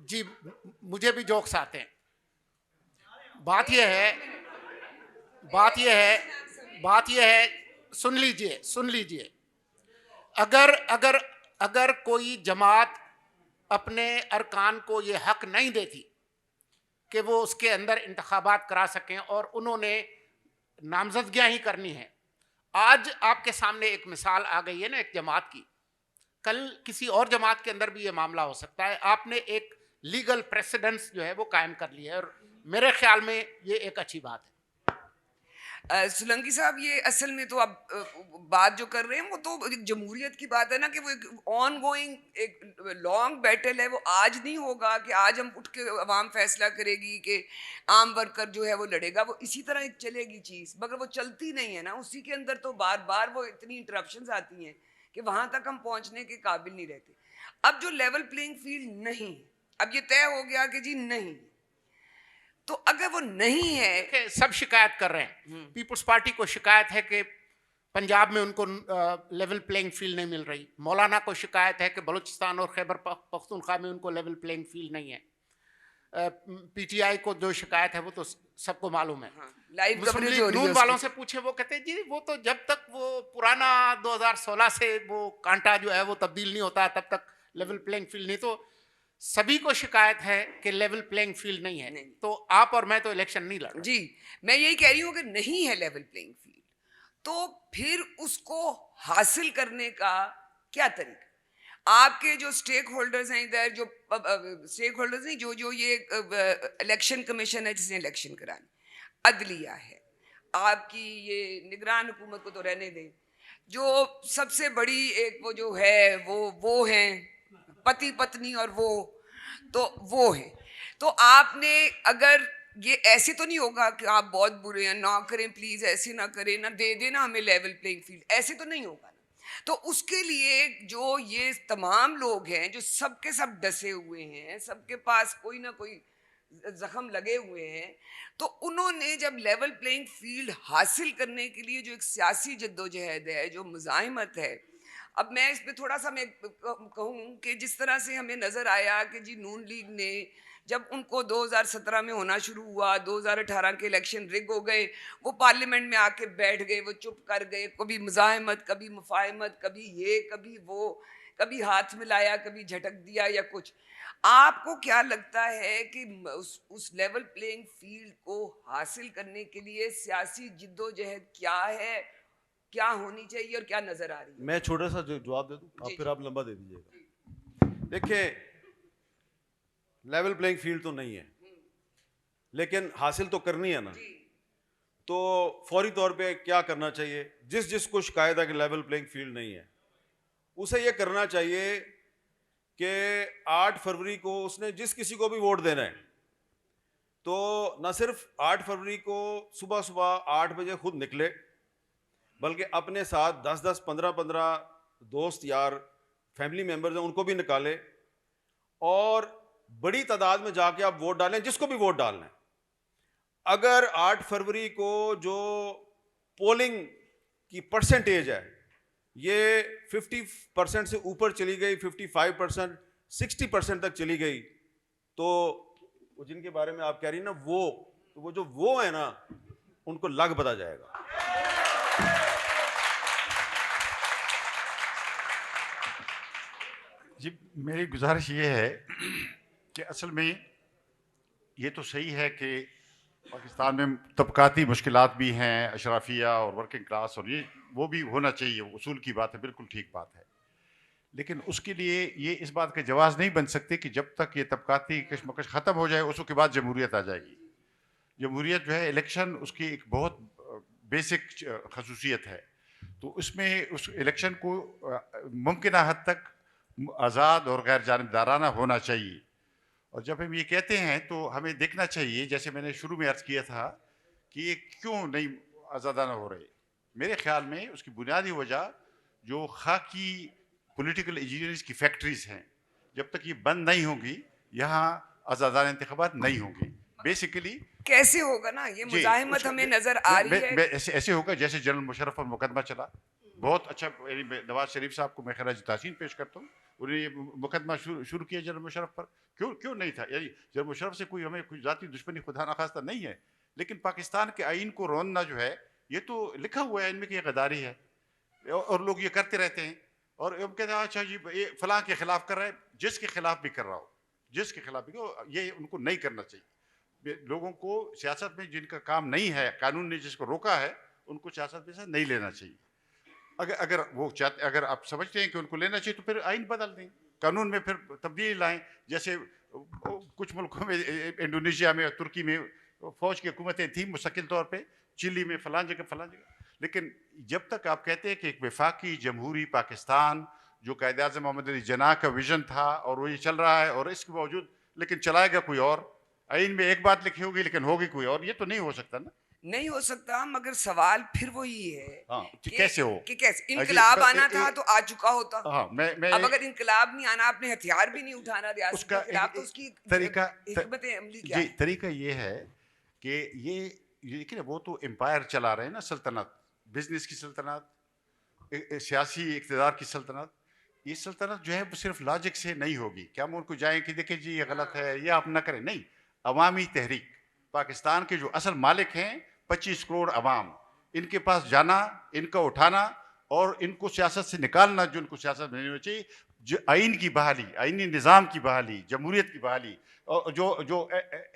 जी, मुझे भी जोक्स आते हैं। बात यह है, सुन लीजिए, अगर कोई जमात अपने अरकान को ये हक नहीं देती कि वो उसके अंदर इंतखाबात करा सकें और उन्होंने नामजदगियाँ ही करनी है। आज आपके सामने एक मिसाल आ गई है ना एक जमात की, कल किसी और जमात के अंदर भी ये मामला हो सकता है। आपने एक लीगल प्रेसिडेंस जो है वो कायम कर लिया है और मेरे ख्याल में ये एक अच्छी बात है। सोलंकी साहब, ये असल में तो आप बात जो कर रहे हैं वो तो एक जमहूरियत की बात है ना, कि वो एक ऑन गोइंग एक लॉन्ग बैटल है। वो आज नहीं होगा कि आज हम उठ के अवाम फैसला करेगी कि आम वर्कर जो है वो लड़ेगा। वो इसी तरह एक चलेगी चीज़, मगर वो चलती नहीं है ना। उसी के अंदर तो बार बार वो इतनी इंटरप्शंस आती हैं कि वहाँ तक हम पहुँचने के काबिल नहीं रहते। अब जो लेवल प्लेइंग फील्ड नहीं, अब ये तय हो गया कि जी नहीं, तो अगर वो नहीं है, सब शिकायत कर रहे हैं। पीपल्स पार्टी को शिकायत है कि पंजाब में उनको लेवल प्लेइंग फील्ड नहीं मिल रही। मौलाना को शिकायत है कि बलूचिस्तान और खैबर पख्तूनख्वा में उनको लेवल प्लेइंग फील्ड नहीं है। पीटीआई को जो शिकायत है वो तो सबको मालूम है। लाइव मुस्लिम लीग नून वालों से पूछे, वो कहते हैं जी वो तो जब तक वो पुराना 2016 से वो कांटा जो है वो तब्दील नहीं होता तब तक लेवल प्लेइंग फील्ड नहीं। तो सभी को शिकायत है कि लेवल प्लेइंग फील्ड नहीं है। तो आप और मैं तो इलेक्शन नहीं लड़ रहे। जी, मैं यही कह रही हूँ कि नहीं है लेवल प्लेइंग फील्ड, तो फिर उसको हासिल करने का क्या तरीका? आपके जो स्टेक होल्डर्स हैं इधर, जो स्टेक होल्डर्स नहीं, जो ये इलेक्शन कमीशन है जिसने इलेक्शन करानी, अदलिया है, आपकी ये निगरान हुकूमत को तो रहने दें, जो सबसे बड़ी एक वो जो है वो हैं पति पत्नी, और वो है। तो आपने अगर ये ऐसे तो नहीं होगा कि आप बहुत बुरे हैं, ना करें प्लीज, ऐसे ना करें, ना दे देना हमें लेवल प्लेइंग फील्ड, ऐसे तो नहीं होगा ना। तो उसके लिए जो ये तमाम लोग हैं जो सबके सब डसे हुए हैं, सबके पास कोई ना कोई जख्म लगे हुए हैं, तो उन्होंने जब लेवल प्लेइंग फील्ड हासिल करने के लिए जो एक सियासी जद्दोजहद है, जो मुज़ाहिमत है, अब मैं इस पे थोड़ा सा मैं कहूँ कि जिस तरह से हमें नज़र आया कि जी नून लीग ने जब उनको 2017 में होना शुरू हुआ, 2018 के इलेक्शन रिग हो गए, वो पार्लियामेंट में आके बैठ गए, वो चुप कर गए, कभी मुज़ाहिमत, कभी मुफाहिमत, कभी ये कभी वो, कभी हाथ मिलाया, कभी झटक दिया या कुछ। आपको क्या लगता है कि उस लेवल प्लेइंग फील्ड को हासिल करने के लिए सियासी जिद्दोजहद क्या है, क्या होनी चाहिए और क्या नजर आ रही है? मैं छोटा सा जवाब दे दूं, जी, आप फिर जी। आप लंबा दे दीजिएगा। देखिए, लेवल प्लेइंग फील्ड तो नहीं है, लेकिन हासिल तो करनी है ना। तो फौरी तौर पे क्या करना चाहिए? जिसको शिकायत है कि लेवल प्लेइंग फील्ड नहीं है, उसे ये करना चाहिए कि 8 फरवरी को उसने जिस किसी को भी वोट देना है, तो न सिर्फ 8 फरवरी को सुबह सुबह 8 बजे खुद निकले, बल्कि अपने साथ 10-10, 15-15 दोस्त यार, फैमिली मेंबर्स हैं, उनको भी निकाले और बड़ी तादाद में जाके आप वोट डालें, जिसको भी वोट डालना है। अगर 8 फरवरी को जो पोलिंग की परसेंटेज है ये 50% से ऊपर चली गई, 55%, 60% तक चली गई, तो वो जिनके बारे में आप कह रही ना, वो जो वो है ना, उनको लग पता जाएगा। जी, मेरी गुजारिश ये है कि असल में ये तो सही है कि पाकिस्तान में तबकाती मुश्किलात भी हैं, अशराफिया और वर्किंग क्लास, और ये वो भी होना चाहिए, उसूल की बात है, बिल्कुल ठीक बात है। लेकिन उसके लिए ये इस बात का जवाब नहीं बन सकते कि जब तक ये तबकाती कशमकश ख़त्म हो जाए उसके बाद जमहूरियत आ जाएगी। जमहूरियत जो है, इलेक्शन उसकी एक बहुत बेसिक खसूसियत है। तो उसमें उस इलेक्शन को मुमकिन हद तक आज़ाद और गैर जानिबदाराना होना चाहिए। और जब हम ये कहते हैं तो हमें देखना चाहिए, जैसे मैंने शुरू में अर्ज़ किया था, कि ये क्यों नहीं आज़ादाना हो रहे। मेरे ख्याल में उसकी बुनियादी वजह जो खाकी पॉलिटिकल इंजीनियर्स की फैक्ट्रीज हैं, जब तक ये बंद नहीं होंगी यहाँ आज़ादाना इंतखाबात नहीं होंगे। बेसिकली कैसे होगा ना, ये मुजाहिमत हमें नजर आ रही है। ऐसे होगा जैसे जनरल मुशर्रफ पर मुकदमा चला, बहुत अच्छा। नवाज शरीफ साहब को मैं खराज तहसीन पेश करता हूँ, उन्हें ये मुकदमा शुरू किया जनरल मुशर्रफ पर, क्यों नहीं था? यानी जनरल मुशर्रफ से कोई हमें कोई जाती दुश्मनी खुदा न खास्ता नहीं है, लेकिन पाकिस्तान के आइन को रोनना जो है, ये तो लिखा हुआ है इनमें कि ये गद्दारी है, और लोग ये करते रहते हैं। और हम कहते हैं अच्छा जी ये फलां के खिलाफ कर रहे हैं, जिसके खिलाफ भी कर रहा हो, जिसके खिलाफ भी, ये उनको नहीं करना चाहिए। लोगों को सियासत में जिनका काम नहीं है, कानून ने जिसको रोका है, उनको सियासत में से नहीं लेना चाहिए। अगर वो चाहते, अगर आप समझते हैं कि उनको लेना चाहिए तो फिर आइन बदल दें, कानून में फिर तब्दीली लाएं। जैसे कुछ मुल्कों में, इंडोनेशिया में, तुर्की में फौज की हुकूमतें थी मुस्तकिल तौर पे, चिली में फलां जगह। लेकिन जब तक आप कहते हैं कि एक वफाकी जमहूरी पाकिस्तान जो कायद-ए-आज़म मोहम्मद अली जिन्ना का विजन था और वो ये चल रहा है, और इसके बावजूद लेकिन चलाएगा कोई और, आइन में एक बात लिखी होगी लेकिन होगी कोई और, ये तो नहीं हो सकता ना। नहीं हो सकता, मगर सवाल फिर वही है हाँ, कि कैसे हो, कि कैसे इनकलाब आना था तो आ चुका होता। हाँ, मैं अब अगर इनकलाब नहीं आना, आपने हथियार भी नहीं उठाना रियासत के खिलाफ, तो उसकी तरीका हिकमत अमली क्या जी, है? तरीका ये है कि ये देखिए वो तो एम्पायर चला रहे हैं ना, सल्तनत, बिजनेस की सल्तनत, सियासी इक़्तिदार की सल्तनत। ये सल्तनत जो है वो सिर्फ लॉजिक से नहीं होगी। क्या हम उनको जाएं कि देखिए जी ये गलत है, ये आप ना करें, नहीं। अवामी तहरीक, पाकिस्तान के जो असल मालिक हैं 25 करोड़ अवाम, इनके पास जाना, इनका उठाना और इनको सियासत से निकालना, जो इनको सियासत में नहीं होनी चाहिए। जो आइन की बहाली, आइनी निज़ाम की बहाली, जमहूरियत की बहाली, और जो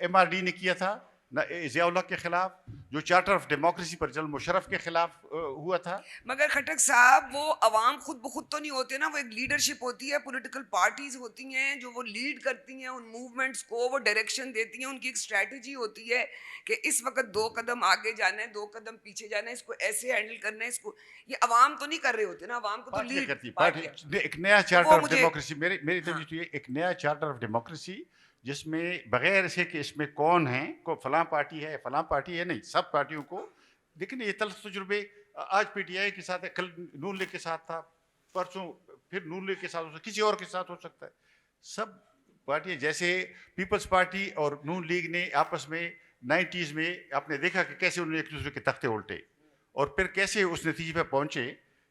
MRD ने किया था ना ज़िया-उल-हक के खिलाफ, जो चार्टर ऑफ डेमोक्रेसी पर जनरल मुशर्रफ के खिलाफ हुआ था। मगर खटक साहब, वो अवाम खुद ब खुद तो नहीं होते ना, वो एक लीडरशिप होती है, पॉलिटिकल पार्टीज होती हैं जो वो लीड करती हैं उन मूवमेंट्स को, वो डायरेक्शन देती हैं, उनकी एक स्ट्रेटजी होती है कि इस वक्त 2 कदम आगे जाना है, 2 कदम पीछे जाना है, इसको ऐसे हैंडल करना है। इसको ये अवाम तो नहीं कर रहे होते ना, अवाम को तो लीड करती पार्टियां। एक नया चार्टर ऑफ मुझे- डेमोक्रेसी, मेरी तवज्जो तो ये एक नया चार्टर ऑफ डेमोक्रेसी, जिसमें बगैर इसे कि इसमें कौन है, को फलां पार्टी है फलां पार्टी है, नहीं, सब पार्टियों को। लेकिन ये तल्ख तजुर्बे आज PTI के साथ है, कल नून लीग के साथ था, परसों फिर नून लीग के साथ हो सकता है, किसी और के साथ हो सकता है। सब पार्टियां, जैसे पीपल्स पार्टी और नून लीग ने आपस में 90s में आपने देखा कि कैसे उन्होंने एक दूसरे के तख्ते उल्टे, और फिर कैसे उस नतीजे पर पहुंचे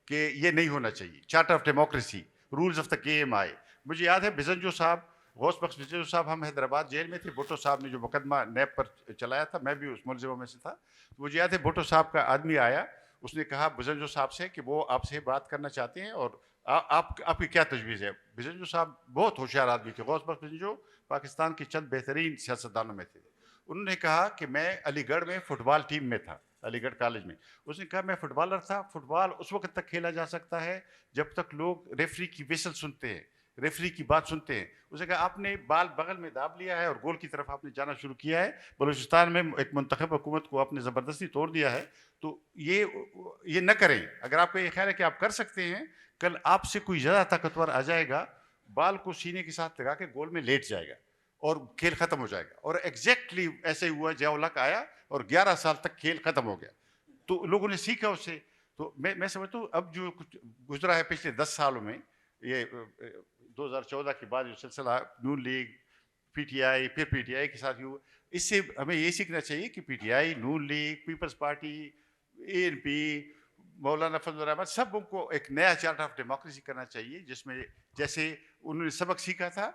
कि ये नहीं होना चाहिए। Charter of democracy, rules of the game आए। मुझे याद है बिजंजो साहब, गौस बख्श बिजंजो साहब, हम हैदराबाद जेल में थे, भुट्टो साहब ने जो मुकदमा नैब पर चलाया था, मैं भी उस मुलजिमों में से था। तो मुझे याद है भुट्टो साहब का आदमी आया, उसने कहा बिजंजो साहब से कि वो आपसे बात करना चाहते हैं और आपकी क्या तजवीज़ है। बिजंजो साहब बहुत होशियार आदमी थे, गौस बख्श बिजंजो पाकिस्तान के चंद बेहतरीन सियासतदानों में थे। उन्होंने कहा कि मैं अलीगढ़ में फुटबॉल टीम में था, अलीगढ़ कॉलेज में। उसने कहा मैं फुटबॉलर था, फुटबॉल उस वक्त तक खेला जा सकता है जब तक लोग रेफरी की विसल सुनते हैं, रेफरी की बात सुनते हैं। उसने कहा आपने बाल बगल में दाब लिया है और गोल की तरफ आपने जाना शुरू किया है, बलूचिस्तान में एक मुंतखब हुकूमत को आपने ज़बरदस्ती तोड़ दिया है, तो ये न करें। अगर आपका ये ख्याल है कि आप कर सकते हैं, कल आपसे कोई ज़्यादा ताकतवर आ जाएगा, बाल को सीने के साथ लगा के गोल में लेट जाएगा और खेल खत्म हो जाएगा। और एग्जैक्टली ऐसे ही हुआ, जियाउल-हक आया और 11 साल तक खेल खत्म हो गया। तो लोगों ने सीखा उससे। तो मैं समझता हूँ अब जो कुछ गुजरा है पिछले 10 सालों में, ये 2014 के बाद जो सिलसिला नून लीग, पीटीआई, फिर पीटीआई के साथ हुआ, इससे हमें ये सीखना चाहिए कि पीटीआई, नून लीग, पीपल्स पार्टी, एएनपी, मौलाना फजल रहमान, सब उनको एक नया चार्टर ऑफ डेमोक्रेसी करना चाहिए, जिसमें जैसे उन्होंने सबक सीखा था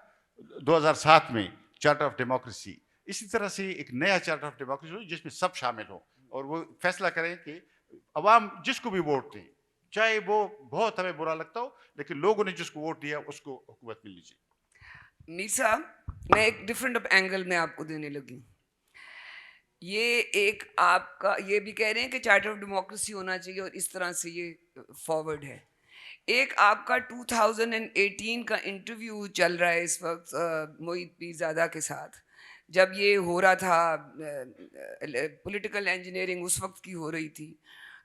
2007 में चार्टर ऑफ डेमोक्रेसी, इसी तरह से एक नया चार्टर ऑफ डेमोक्रेसी हो जिसमें सब शामिल हो और वो फैसला करें कि अवाम जिसको भी वोट दें, चाहे वो बहुत हमें बुरा लगता हो, लेकिन लोगों ने जिसको वोट दिया उसको हुकूमत मिलनी चाहिए। मीर साहब, मैं एक डिफरेंट एंगल में आपको देने लगी। ये एक आपका ये भी कह रहे हैं कि चार्टर ऑफ डेमोक्रेसी होना चाहिए और इस तरह से ये फॉरवर्ड है। एक आपका 2018 का इंटरव्यू चल रहा है इस वक्त मोहित पीरज़ादा के साथ, जब ये हो रहा था, पॉलिटिकल इंजीनियरिंग उस वक्त की हो रही थी,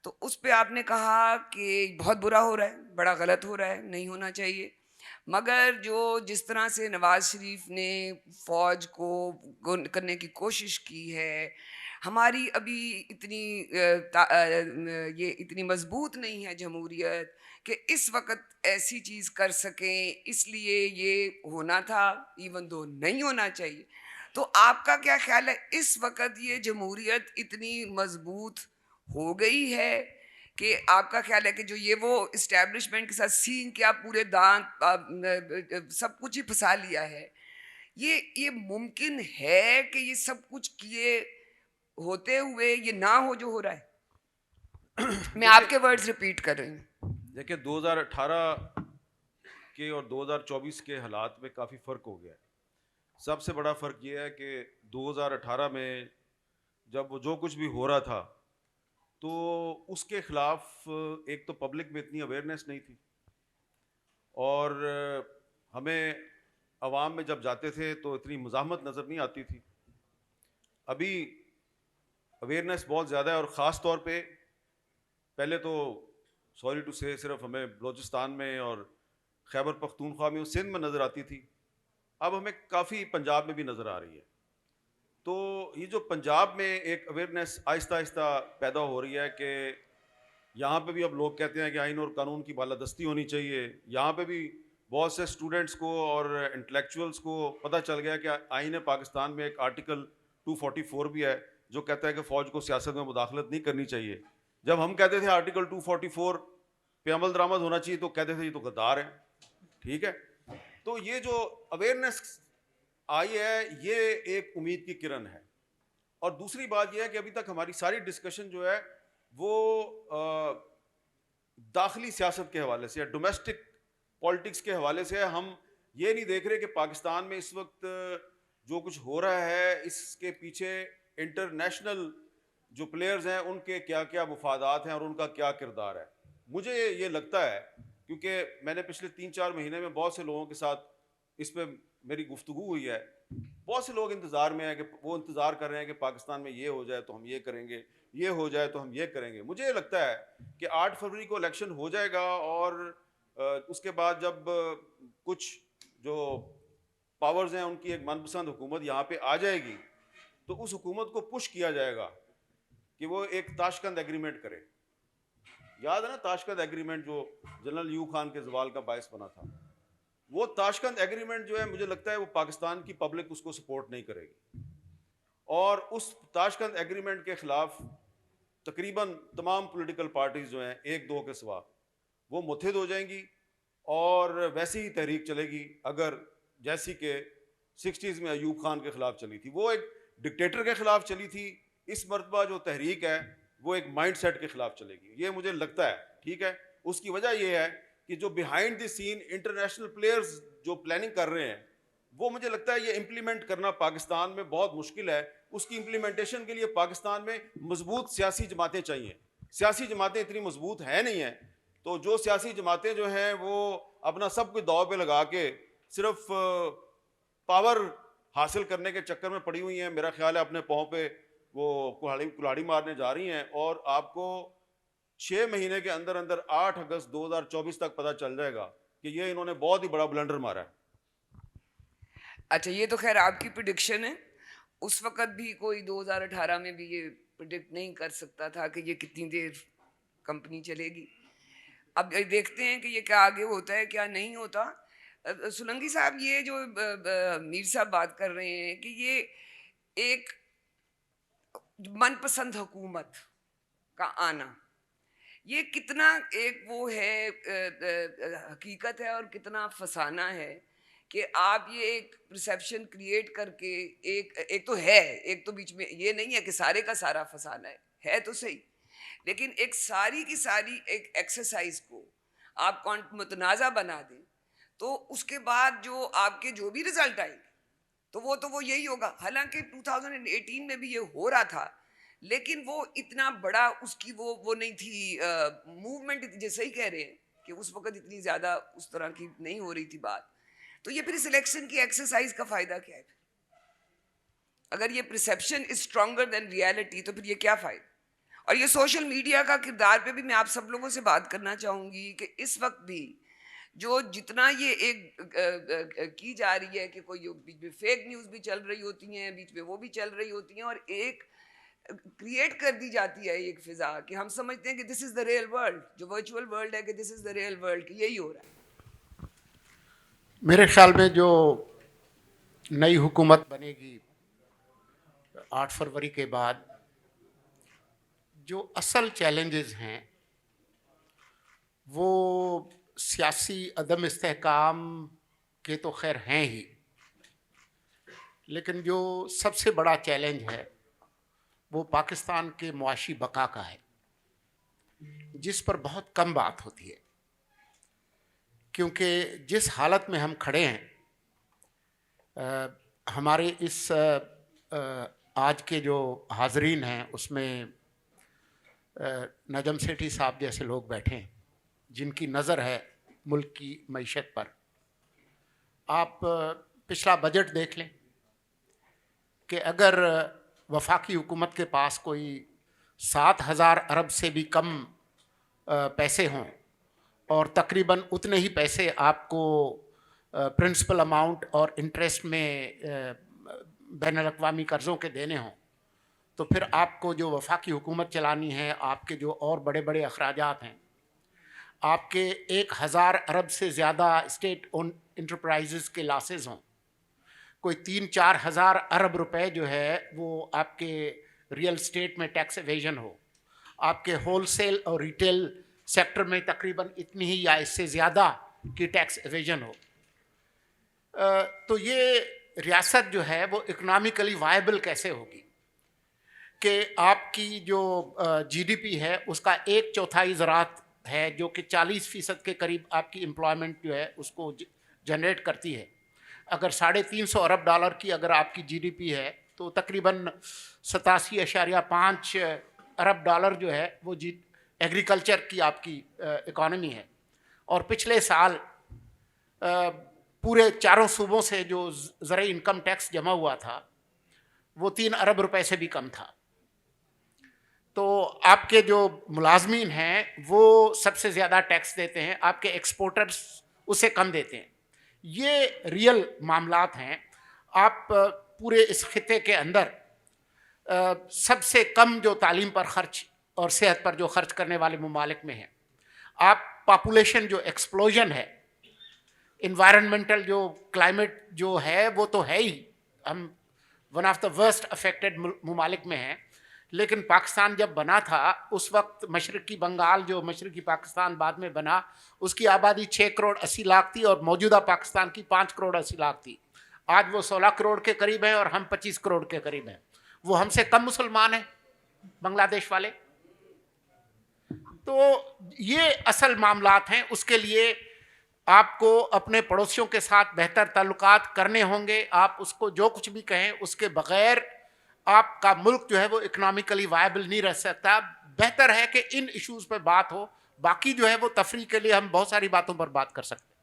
तो उस पे आपने कहा कि बहुत बुरा हो रहा है, बड़ा गलत हो रहा है, नहीं होना चाहिए। मगर जिस तरह से नवाज़ शरीफ ने फ़ौज को करने की कोशिश की है, हमारी अभी ये इतनी मजबूत नहीं है जमहूरियत कि इस वक्त ऐसी चीज़ कर सकें, इसलिए ये होना था, इवन दो नहीं होना चाहिए। तो आपका क्या ख्याल है, इस वक्त ये जमहूरियत इतनी मजबूत हो गई है कि आपका ख्याल है कि जो ये वो इस्टेब्लिशमेंट के साथ सीन के आप पूरे दांत सब कुछ ही फंसा लिया है, ये मुमकिन है कि ये सब कुछ किए होते हुए ये ना हो जो हो रहा है? मैं आपके वर्ड्स रिपीट कर रही हूँ। देखिए 2018 के और 2024 के हालात में काफ़ी फ़र्क हो गया है। सबसे बड़ा फ़र्क ये है कि 2018 में जब वो जो कुछ भी हो रहा था, तो उसके ख़िलाफ़ एक तो पब्लिक में इतनी अवेयरनेस नहीं थी, और हमें अवाम में जब जाते थे तो इतनी मुज़ाहमत नज़र नहीं आती थी। अभी अवेयरनेस बहुत ज़्यादा है, और ख़ास तौर पे पहले तो सॉरी टू से सिर्फ हमें बलूचिस्तान में और खैबर पख्तूनख्वा में, सिंध में नज़र आती थी, अब हमें काफ़ी पंजाब में भी नज़र आ रही है। तो ये जो पंजाब में एक अवेयरनेस आहिस्ता आहिस्ता पैदा हो रही है कि यहाँ पे भी अब लोग कहते हैं कि आइन और कानून की बालादस्ती होनी चाहिए। यहाँ पे भी बहुत से स्टूडेंट्स को और इंटेलेक्चुअल्स को पता चल गया कि आइन पाकिस्तान में एक आर्टिकल 244 भी है जो कहता है कि फ़ौज को सियासत में मुदाखलत नहीं करनी चाहिए। जब हम कहते थे आर्टिकल 244 पे अमल दरामद होना चाहिए, तो कहते थे ये तो गद्दार है। ठीक है, तो ये जो अवेयरनेस आई है, ये एक उम्मीद की किरण है। और दूसरी बात यह है कि अभी तक हमारी सारी डिस्कशन जो है वो दाखिली सियासत के हवाले से, डोमेस्टिक पॉलिटिक्स के हवाले से है। हम ये नहीं देख रहे कि पाकिस्तान में इस वक्त जो कुछ हो रहा है, इसके पीछे इंटरनेशनल जो प्लेयर्स हैं उनके क्या क्या मुफादात हैं और उनका क्या किरदार है। मुझे ये लगता है, क्योंकि मैंने पिछले 3-4 महीने में बहुत से लोगों के साथ इस पर मेरी गुफ्तगू हुई है, बहुत से लोग इंतज़ार में हैं कि वो इंतज़ार कर रहे हैं कि पाकिस्तान में ये हो जाए तो हम ये करेंगे, ये हो जाए तो हम ये करेंगे। मुझे ये लगता है कि 8 फरवरी को इलेक्शन हो जाएगा, और उसके बाद जब कुछ जो पावर्स हैं उनकी एक मनपसंद हुकूमत यहाँ पे आ जाएगी, तो उस हुकूमत को पुश किया जाएगा कि वो एक ताशकंद एग्रीमेंट करे। याद है ना ताशकंद एग्रीमेंट जो जनरल यूब खान के जवाल का बायस बना था? वो ताशकंद एग्रीमेंट जो है, मुझे लगता है वो पाकिस्तान की पब्लिक उसको सपोर्ट नहीं करेगी, और उस ताशकंद एग्रीमेंट के खिलाफ तकरीबन तमाम पॉलिटिकल पार्टीज जो हैं, 1-2 के सिवा, वो मुत्तहिद हो जाएंगी, और वैसी ही तहरीक चलेगी अगर जैसी कि 60s में अयूब खान के खिलाफ चली थी। वो एक डिक्टेटर के खिलाफ चली थी, इस मरतबा जो तहरीक है वो एक माइंड सेट के खिलाफ चलेगी, ये मुझे लगता है। ठीक है, उसकी वजह यह है कि जो behind the scene international players जो प्लानिंग कर रहे हैं, वो मुझे लगता है ये इम्प्लीमेंट करना पाकिस्तान में बहुत मुश्किल है। उसकी इम्प्लीमेंटेशन के लिए पाकिस्तान में मजबूत सियासी जमातें चाहिए। सियासी जमातें इतनी मजबूत है नहीं हैं, तो जो सियासी जमातें जो हैं वो अपना सब कुछ दाव पे लगा के सिर्फ पावर हासिल करने के चक्कर में पड़ी हुई हैं। मेरा ख्याल है अपने पाँव पे वो कुल्हाड़ी मारने जा रही हैं, और आपको 6 महीने के अंदर अंदर 8 अगस्त 2024 तक पता चल जाएगा कि ये इन्होंने बहुत ही बड़ा ब्लंडर मारा है। अच्छा, ये तो खैर आपकी प्रिडिक्शन है। उस वक़्त भी कोई 2018 में भी ये प्रिडिक्ट नहीं कर सकता था कि ये कितनी देर कंपनी चलेगी। अब ये देखते हैं कि ये क्या आगे होता है, क्या नहीं होता। सुलंगी साहब, ये जो मीर साहब बात कर रहे हैं कि ये एक मनपसंद हुकूमत का आना, ये कितना एक वो है हकीकत है और कितना फसाना है कि आप ये एक परसेप्शन क्रिएट करके एक तो है, एक तो बीच में ये नहीं है कि सारे का सारा फसाना है तो सही, लेकिन एक सारी की सारी एक एक्सरसाइज को आप मुतनाज़ा बना दें तो उसके बाद जो आपके जो भी रिजल्ट आएंगे तो वो यही होगा। हालांकि 2018 में भी ये हो रहा था, लेकिन वो इतना बड़ा उसकी वो नहीं थी मूवमेंट, जैसे ही कह रहे हैं कि उस वक्त इतनी ज़्यादा उस तरह की नहीं हो रही थी बात। तो ये फिर सिलेक्शन की एक्सरसाइज का फ़ायदा क्या है? अगर ये perception is stronger than reality तो फिर ये क्या फ़ायदा? और ये सोशल मीडिया का किरदार पे भी मैं आप सब लोगों से बात करना चाहूँगी कि इस वक्त भी जो जितना ये एक की जा रही है कि कोई बीच में फेक न्यूज़ भी चल रही होती हैं, बीच में वो भी चल रही होती हैं, और एक क्रिएट कर दी जाती है एक फिजा कि हम समझते हैं कि this is the real world, जो वर्चुअल वर्ल्ड है कि this is the real world, कि यही हो रहा है। मेरे ख्याल में जो नई हुकूमत बनेगी 8 फरवरी के बाद, जो असल चैलेंजेस हैं वो सियासी अदम इस्तेहकाम के तो खैर हैं ही, लेकिन जो सबसे बड़ा चैलेंज है वो पाकिस्तान के मुआशी बका का है, जिस पर बहुत कम बात होती है। क्योंकि जिस हालत में हम खड़े हैं, हमारे इस आज के जो हाज़रीन हैं उसमें नजम सेठी साहब जैसे लोग बैठे हैं जिनकी नज़र है मुल्क की मईशत पर। आप पिछला बजट देख लें कि अगर वफाकी हुकूमत के पास कोई 7,000 अरब से भी कम पैसे हों और तकरीबन उतने ही पैसे आपको प्रिंसिपल अमाउंट और इंटरेस्ट में बैनुल-अक़वामी कर्ज़ों के देने हों, तो फिर आपको जो वफाकी हुकूमत चलानी है, आपके जो और बड़े बड़े अखराजात हैं, आपके 1,000 अरब से ज़्यादा स्टेट ओन इंटरप्राइजेज़ के लॉसेस हों, कोई 3-4 हज़ार अरब रुपए जो है वो आपके रियल स्टेट में टैक्स एवेजन हो, आपके होलसेल और रिटेल सेक्टर में तकरीबन इतनी ही या इससे ज़्यादा की टैक्स एवेजन हो, तो ये रियासत जो है वो इकोनॉमिकली वायबल कैसे होगी कि आपकी जो जीडीपी है उसका 1/4 ज़राअत है जो कि 40% के करीब आपकी एम्प्लॉयमेंट जो है उसको जनरेट करती है। अगर $350 अरब की अगर आपकी जीडीपी है तो तकरीबन 87.5 अरब डॉलर जो है वो एग्रीकल्चर की आपकी इकॉनमी है। और पिछले साल पूरे चारों सूबों से जो ज़राई इनकम टैक्स जमा हुआ था वो 3 अरब रुपए से भी कम था। तो आपके जो मुलाजमीन हैं वो सबसे ज़्यादा टैक्स देते हैं, आपके एक्सपोर्टर्स उससे कम देते हैं। ये रियल मामलात हैं। आप पूरे इस खिते के अंदर सबसे कम जो तालीम पर ख़र्च और सेहत पर जो ख़र्च करने वाले ममालिक में हैं। आप पॉपुलेशन जो एक्सप्लोजन है, इन्वायरमेंटल जो क्लाइमेट जो है वो तो है ही, हम one of the worst affected ममालिक में हैं। लेकिन पाकिस्तान जब बना था उस वक्त मशरक़ी बंगाल जो मशरक़ी पाकिस्तान बाद में बना उसकी आबादी 6 करोड़ 80 लाख थी और मौजूदा पाकिस्तान की 5 करोड़ 80 लाख थी। आज वो 16 करोड़ के करीब है और हम 25 करोड़ के करीब हैं। वो हमसे कम मुसलमान हैं बांग्लादेश वाले। तो ये असल मामलात हैं। उसके लिए आपको अपने पड़ोसियों के साथ बेहतर ताल्लुकात करने होंगे। आप उसको जो कुछ भी कहें, उसके बगैर आपका मुल्क जो है वो इकोनॉमिकली वायबल नहीं रह सकता। बेहतर है कि इन इश्यूज़ पर बात हो, बाकी जो है वो तफरीह के लिए हम बहुत सारी बातों पर बात कर सकते हैं।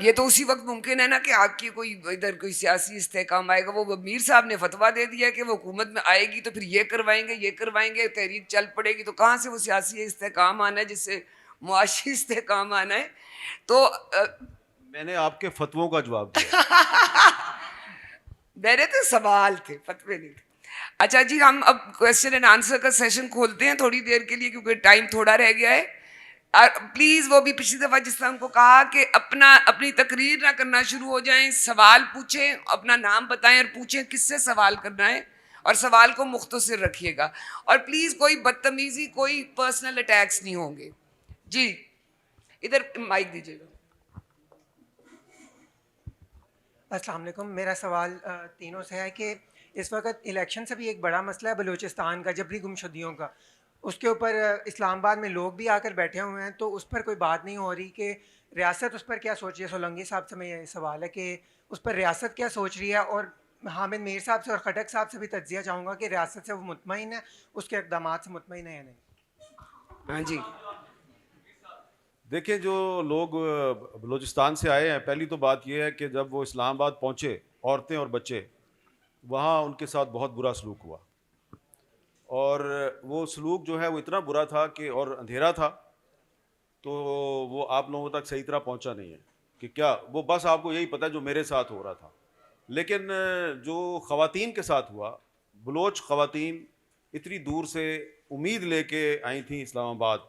ये तो उसी वक्त मुमकिन है ना कि आपकी कोई इधर कोई सियासी इस्तेहकाम आएगा। वो मीर साहब ने फतवा दे दिया कि वो हुकूमत में आएगी तो फिर ये करवाएंगे, तहरीक चल पड़ेगी, तो कहाँ से वो सियासी इस्तेहकाम आना है जिससे मुआशी इस्तेहकाम आना है? तो मैंने आपके फतवों का जवाब दिया। मेरे तो सवाल थे, फतवे नहीं थे। अच्छा जी, हम अब क्वेश्चन एंड आंसर का सेशन खोलते हैं थोड़ी देर के लिए, क्योंकि टाइम थोड़ा रह गया है। प्लीज़, वो भी पिछली दफ़ा जिस तरह उनको कहा कि अपनी तकरीर ना करना शुरू हो जाएं, सवाल पूछें, अपना नाम बताएं और पूछें किससे सवाल करना है, और सवाल को मुख्तसर रखिएगा। और प्लीज़ कोई बदतमीज़ी, कोई पर्सनल अटैक्स नहीं होंगे। जी, इधर माइक दीजिएगा। अस्सलाम वालेकुम। मेरा सवाल तीनों से है कि इस वक्त इलेक्शन से भी एक बड़ा मसला है बलूचिस्तान का, जबरी गुमशुदगियों का। उसके ऊपर इस्लामाबाद में लोग भी आकर बैठे हुए हैं, तो उस पर कोई बात नहीं हो रही कि रियासत उस पर क्या सोच रही है। सोलंगी साहब से मैं ये सवाल है कि उस पर रियासत क्या सोच रही है, और हामिद मीर साहब से और खटक साहब से भी तज्जिया चाहूँगा कि रियासत से वो मुतमईन है, उसके इक़दाम से मुतमईन है या नहीं। हाँ जी। देखिए, जो लोग बलूचिस्तान से आए हैं, पहली तो बात यह है कि जब वो इस्लामाबाद पहुँचे, औरतें और बच्चे, वहाँ उनके साथ बहुत बुरा सलूक हुआ। और वो सलूक जो है वो इतना बुरा था कि, और अंधेरा था, तो वो आप लोगों तक सही तरह पहुँचा नहीं है कि क्या, वो बस आपको यही पता है जो मेरे साथ हो रहा था। लेकिन जो ख़वातीन के साथ हुआ, बलोच ख़वातीन इतनी दूर से उम्मीद लेके आई थी इस्लामाबाद,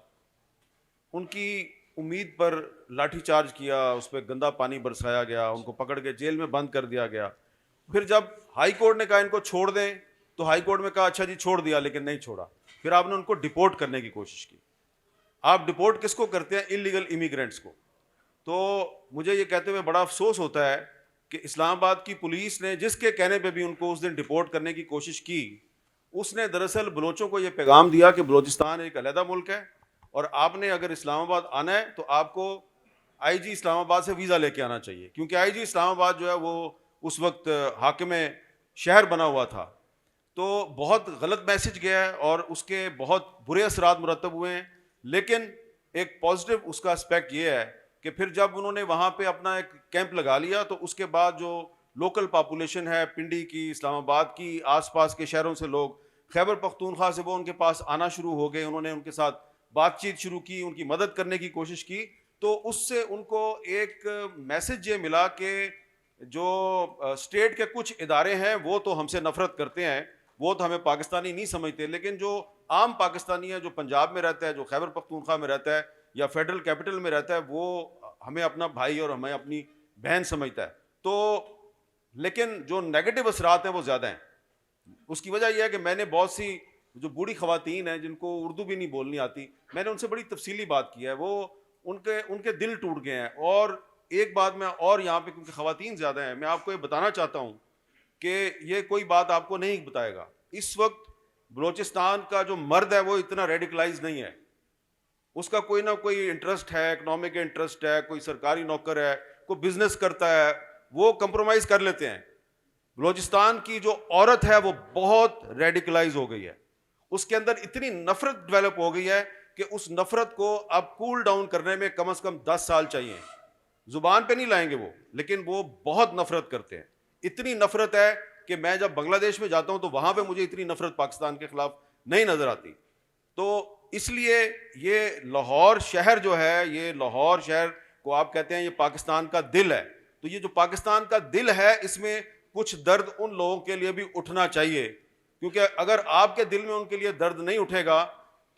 उनकी उम्मीद पर लाठीचार्ज किया, उस पर गंदा पानी बरसाया गया, उनको पकड़ के जेल में बंद कर दिया गया। फिर जब हाई कोर्ट ने कहा इनको छोड़ दें, तो हाई कोर्ट में कहा अच्छा जी छोड़ दिया, लेकिन नहीं छोड़ा। फिर आपने उनको डिपोर्ट करने की कोशिश की। आप डिपोर्ट किसको करते हैं? इलीगल इमिग्रेंट्स को। तो मुझे ये कहते हुए बड़ा अफसोस होता है कि इस्लामाबाद की पुलिस ने, जिसके कहने पे भी उनको उस दिन डिपोर्ट करने की कोशिश की, उसने दरअसल बलोचों को ये पैगाम दिया कि बलूचिस्तान एक अलहदा मुल्क है, और आपने अगर इस्लामाबाद आना है तो आपको आईजी इस्लामाबाद से वीज़ा लेके आना चाहिए, क्योंकि आईजी इस्लामाबाद जो है वो उस वक्त हाकिम शहर बना हुआ था। तो बहुत गलत मैसेज गया है और उसके बहुत बुरे असरात मुरतब हुए हैं। लेकिन एक पॉजिटिव उसका एस्पेक्ट ये है कि फिर जब उन्होंने वहाँ पे अपना एक कैंप लगा लिया, तो उसके बाद जो लोकल पॉपुलेशन है पिंडी की, इस्लामाबाद की, आसपास के शहरों से लोग, खैबर पख्तूनख्वा से, वो उनके पास आना शुरू हो गए। उन्होंने उनके साथ बातचीत शुरू की, उनकी मदद करने की कोशिश की। तो उससे उनको एक मैसेज ये मिला कि जो स्टेट के कुछ इदारे हैं वो तो हमसे नफरत करते हैं, वो तो हमें पाकिस्तानी नहीं समझते, लेकिन जो आम पाकिस्तानी है, जो पंजाब में रहता है, जो खैबर पख्तूनख्वा में रहता है या फेडरल कैपिटल में रहता है, वो हमें अपना भाई और हमें अपनी बहन समझता है। तो लेकिन जो नेगेटिव असरात हैं वो ज़्यादा हैं। उसकी वजह यह है कि मैंने बहुत सी जो बूढ़ी ख़वातीन हैं जिनको उर्दू भी नहीं बोलनी आती, मैंने उनसे बड़ी तफसीली बात की है। वो उनके दिल टूट गए हैं। और एक बात मैं और यहाँ पे, क्योंकि ख़वातीन ज़्यादा हैं, मैं आपको ये बताना चाहता हूँ कि ये कोई बात आपको नहीं बताएगा, इस वक्त बलूचिस्तान का जो मर्द है वो इतना रेडिकलाइज नहीं है। उसका कोई ना कोई इंटरेस्ट है, इकनॉमिक इंटरेस्ट है, कोई सरकारी नौकर है, कोई बिजनेस करता है, वो कंप्रोमाइज़ कर लेते हैं। बलूचिस्तान की जो औरत है वो बहुत रेडिकलाइज हो गई है, उसके अंदर इतनी नफरत डेवलप हो गई है कि उस नफरत को अब कूल डाउन करने में कम से कम 10 साल चाहिए। जुबान पे नहीं लाएंगे वो, लेकिन वो बहुत नफरत करते हैं। इतनी नफरत है कि मैं जब बांग्लादेश में जाता हूं तो वहां पे मुझे इतनी नफरत पाकिस्तान के खिलाफ नहीं नजर आती। तो इसलिए ये लाहौर शहर जो है, ये लाहौर शहर को आप कहते हैं ये पाकिस्तान का दिल है। तो ये जो पाकिस्तान का दिल है, इसमें कुछ दर्द उन लोगों के लिए भी उठना चाहिए, क्योंकि अगर आपके दिल में उनके लिए दर्द नहीं उठेगा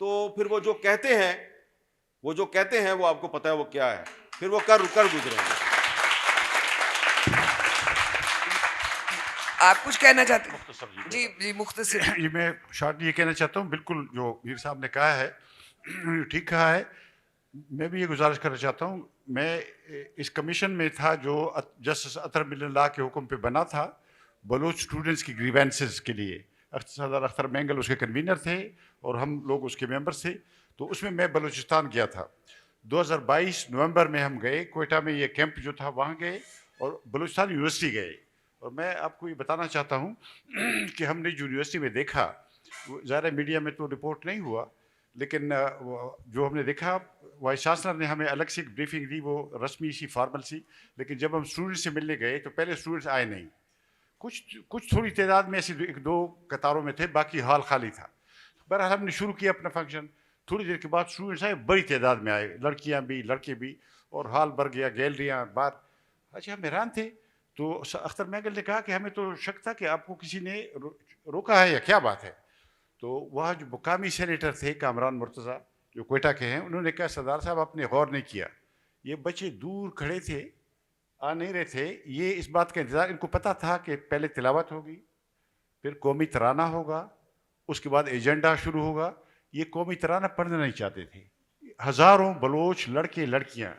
तो फिर वो जो कहते हैं वो आपको पता है वो क्या है, फिर वो कर गुजरेंगे। आप कुछ कहना चाहते हैं? जी जी, मुख्तसर। ये मैं शॉर्ट ये कहना चाहता हूँ, बिल्कुल जो मीर साहब ने कहा है ठीक कहा है। मैं भी ये गुजारिश करना चाहता हूँ, मैं इस कमीशन में था जो जस्टिस अतर मिल्लाह के हुक्म पे बना था बलूच स्टूडेंट्स की ग्रीवेंसेस के लिए। सदर अख्तर मेंगल उसके कन्वीनर थे और हम लोग उसके मेंबर थे। तो उसमें मैं बलूचिस्तान गया था। 2022 नवंबर में हम गए कोयटा में, ये कैंप जो था वहाँ गए और बलूचिस्तान यूनिवर्सिटी गए। और मैं आपको ये बताना चाहता हूँ कि हमने जो यूनिवर्सिटी में देखा, ज़्यादा मीडिया में तो रिपोर्ट नहीं हुआ, लेकिन जो हमने देखा, वाइस चांसलर ने हमें अलग से एक ब्रीफिंग दी, वो रस्मी सी फॉर्मल सी, लेकिन जब हम स्टूडेंट से मिलने गए तो पहले स्टूडेंट्स आए नहीं, कुछ थोड़ी तादाद में ऐसे एक दो कतारों में थे, बाकी हॉल खाली था। बहरहाल हमने शुरू किया अपना फंक्शन, थोड़ी देर के बाद स्टूडेंट्स आए, बड़ी तादाद में आए, लड़कियां भी लड़के भी, और हॉल भर गया, गैलरियाँ बाहर। अच्छा, हम हैरान थे। तो अख्तर महगल ने कहा कि हमें तो शक था कि आपको किसी ने रोका है या क्या बात है। तो वहाँ जो मुकामी सेनेटर थे कामरान मुर्तज़ा, जो कोयटा के हैं, उन्होंने कहा सरदार साहब आपने गौर नहीं किया, ये बच्चे दूर खड़े थे, आ नहीं रहे थे, ये इस बात का इंतज़ार, इनको पता था कि पहले तिलावत होगी, फिर कौमी तराना होगा, उसके बाद एजेंडा शुरू होगा। ये कौमी तराना पढ़ना नहीं चाहते थे। हज़ारों बलोच लड़के लड़कियाँ,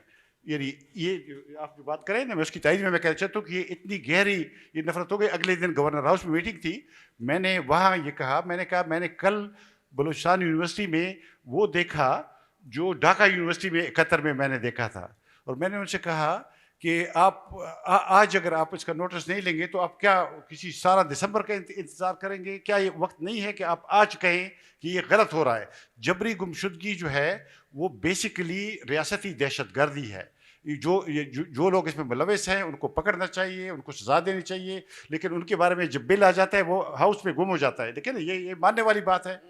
यानी ये आप जो बात करें ना, मैं उसकी तारीफ में मैं कहना चाहता हूँ कि ये इतनी गहरी ये नफरत हो गई। अगले दिन गवर्नर हाउस में मीटिंग थी, मैंने वहाँ ये कहा, मैंने कल बलूचिस्तान यूनिवर्सिटी में वो देखा जो ढाका यूनिवर्सिटी में कतर में मैंने देखा था, और मैंने उनसे कहा कि आप आज अगर आप इसका नोटिस नहीं लेंगे तो आप क्या किसी सारा दिसंबर का इंतज़ार करेंगे? क्या ये वक्त नहीं है कि आप आज कहें कि ये गलत हो रहा है? जबरी गुमशुदगी जो है वो बेसिकली रियासती दहशतगर्दी है। जो लोग इसमें मुलविस हैं उनको पकड़ना चाहिए, उनको सजा देनी चाहिए, लेकिन उनके बारे में जब बिल आ जाता है वो हाउस में गुम हो जाता है। देखिए ना, ये मानने वाली बात है।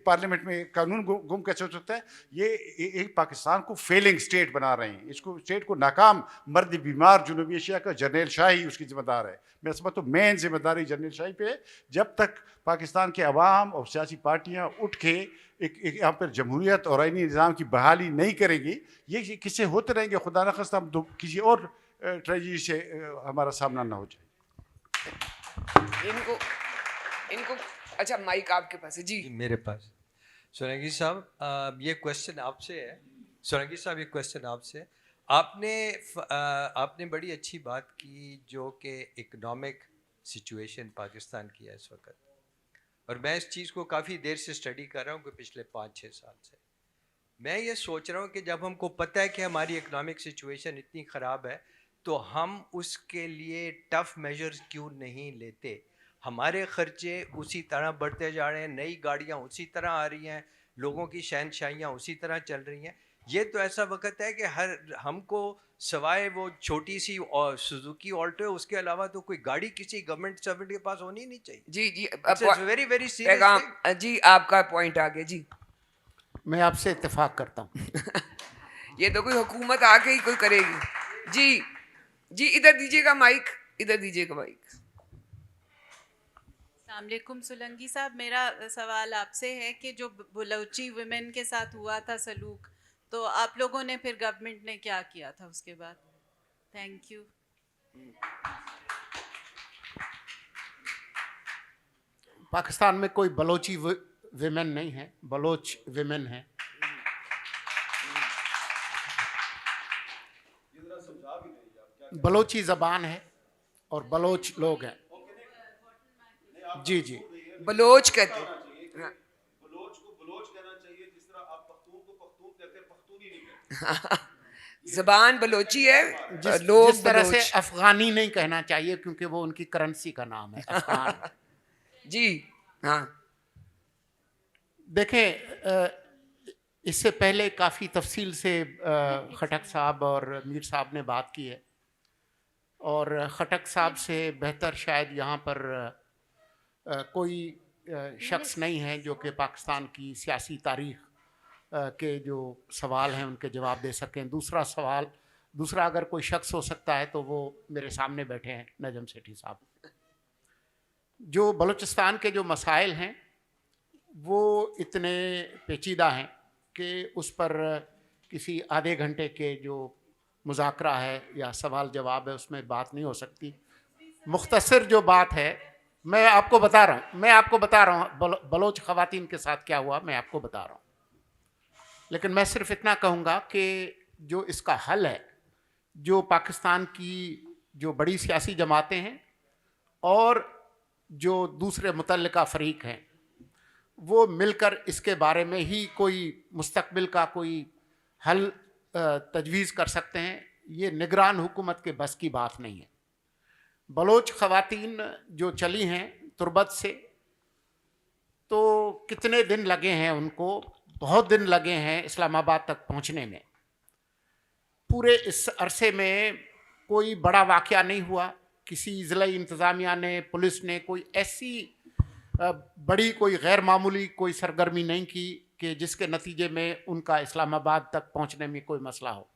पार्लियामेंट में कानून गुम कैसे हो सकता है? ये एक पाकिस्तान को फेलिंग स्टेट बना रहे हैं, इसको स्टेट को नाकाम मर्द बीमार जुनूबी एशिया का जर्नैल शाही उसकी जिम्मेदार है। मैं समझता हूँ मेन जिम्मेदारी जर्नैल शाही पे है। जब तक पाकिस्तान के अवाम और सियासी पार्टियाँ उठ के एक यहाँ पर जमहूरियत और आईनी निज़ाम की बहाली नहीं करेंगी, ये किस्से होते रहेंगे। खुदा न खास्ता हम किसी और ट्रेजेडी से हमारा सामना ना हो जाए। इनको अच्छा, माइक आपके पास है जी। मेरे पास। सोलंकी साहब, ये क्वेश्चन आपसे है। सोलंकी साहब, ये क्वेश्चन आपसे है। आपने बड़ी अच्छी बात की जो कि इकोनॉमिक सिचुएशन पाकिस्तान की है इस वक्त, और मैं इस चीज़ को काफ़ी देर से स्टडी कर रहा हूँ कि पिछले 5-6 साल से। मैं ये सोच रहा हूँ कि जब हमको पता है कि हमारी इकोनॉमिक सिचुएशन इतनी ख़राब है, तो हम उसके लिए टफ़ मेजर्स क्यों नहीं लेते? हमारे ख़र्चे उसी तरह बढ़ते जा रहे हैं, नई गाड़ियाँ उसी तरह आ रही हैं, लोगों की शहनशाहियाँ उसी तरह चल रही हैं। ये तो ऐसा वक्त है कि हमको सवाए वो छोटी सी और सुजुकी ऑल्टो, उसके अलावा तो कोई गाड़ी किसी गवर्नमेंट सर्वेंट के पास होनी नहीं चाहिए। जी वेरी वेरी सीरियस जी, आपका पॉइंट आ गया जी। मैं आपसे इत्तेफाक करता हूँ। ये तो कोई हुकूमत आके ही कोई करेगी। जी इधर दीजिएगा माइक, इधर दीजिएगा माइक। अस्सलामुअलैकुम सोलंकी साहब, मेरा सवाल आपसे है कि जो बलोची वुमेन के साथ हुआ था सलूक, तो आप लोगों ने फिर गवर्नमेंट ने क्या किया था उसके बाद? Thank you. पाकिस्तान में कोई बलोची विमेन नहीं है, बलोच विमेन है। बलोची ज़बान है और बलोच लोग हैं। जी बलोच कहते हैं। बलोच को बलोच कहना चाहिए, जिस तरह आप पख्तून को पख्तून कहते हैं, पख्तूनी नहीं कहते। ज़बान बलोची है, जिस तरह से अफगानी नहीं कहना चाहिए क्योंकि वो उनकी करेंसी का नाम है, अफगान। जी हाँ, देखें, इससे पहले काफ़ी तफसील से खटक साहब और मीर साहब ने बात की है, और खटक साहब से बेहतर शायद यहाँ पर कोई शख्स नहीं है जो कि पाकिस्तान की सियासी तारीख के जो सवाल हैं उनके जवाब दे सकें। दूसरा अगर कोई शख्स हो सकता है तो वो मेरे सामने बैठे हैं, नजम सेठी साहब। जो बलूचिस्तान के जो मसाइल हैं वो इतने पेचीदा हैं कि उस पर किसी आधे घंटे के जो मुज़ाकरा है या सवाल जवाब है उसमें बात नहीं हो सकती। मुख्तसर जो बात है मैं आपको बता रहा हूँ बलोच ख़वातीन के साथ क्या हुआ, मैं आपको बता रहा हूँ। लेकिन मैं सिर्फ इतना कहूँगा कि जो इसका हल है, जो पाकिस्तान की जो बड़ी सियासी जमातें हैं और जो दूसरे मुतल्लिका फ़रीक हैं, वो मिलकर इसके बारे में ही कोई मुस्तकबिल का कोई हल तजवीज़ कर सकते हैं, ये निगरान हुकूमत के बस की बात नहीं है। बलोच ख़वातीन जो चली हैं तुर्बत से, तो कितने दिन लगे हैं उनको, बहुत दिन लगे हैं इस्लामाबाद तक पहुंचने में। पूरे इस अरसे में कोई बड़ा वाक़या नहीं हुआ, किसी ज़िला इंतज़ामिया ने, पुलिस ने कोई ऐसी बड़ी कोई गैर मामूली कोई सरगर्मी नहीं की कि जिसके नतीजे में उनका इस्लामाबाद तक पहुंचने में कोई मसला हो।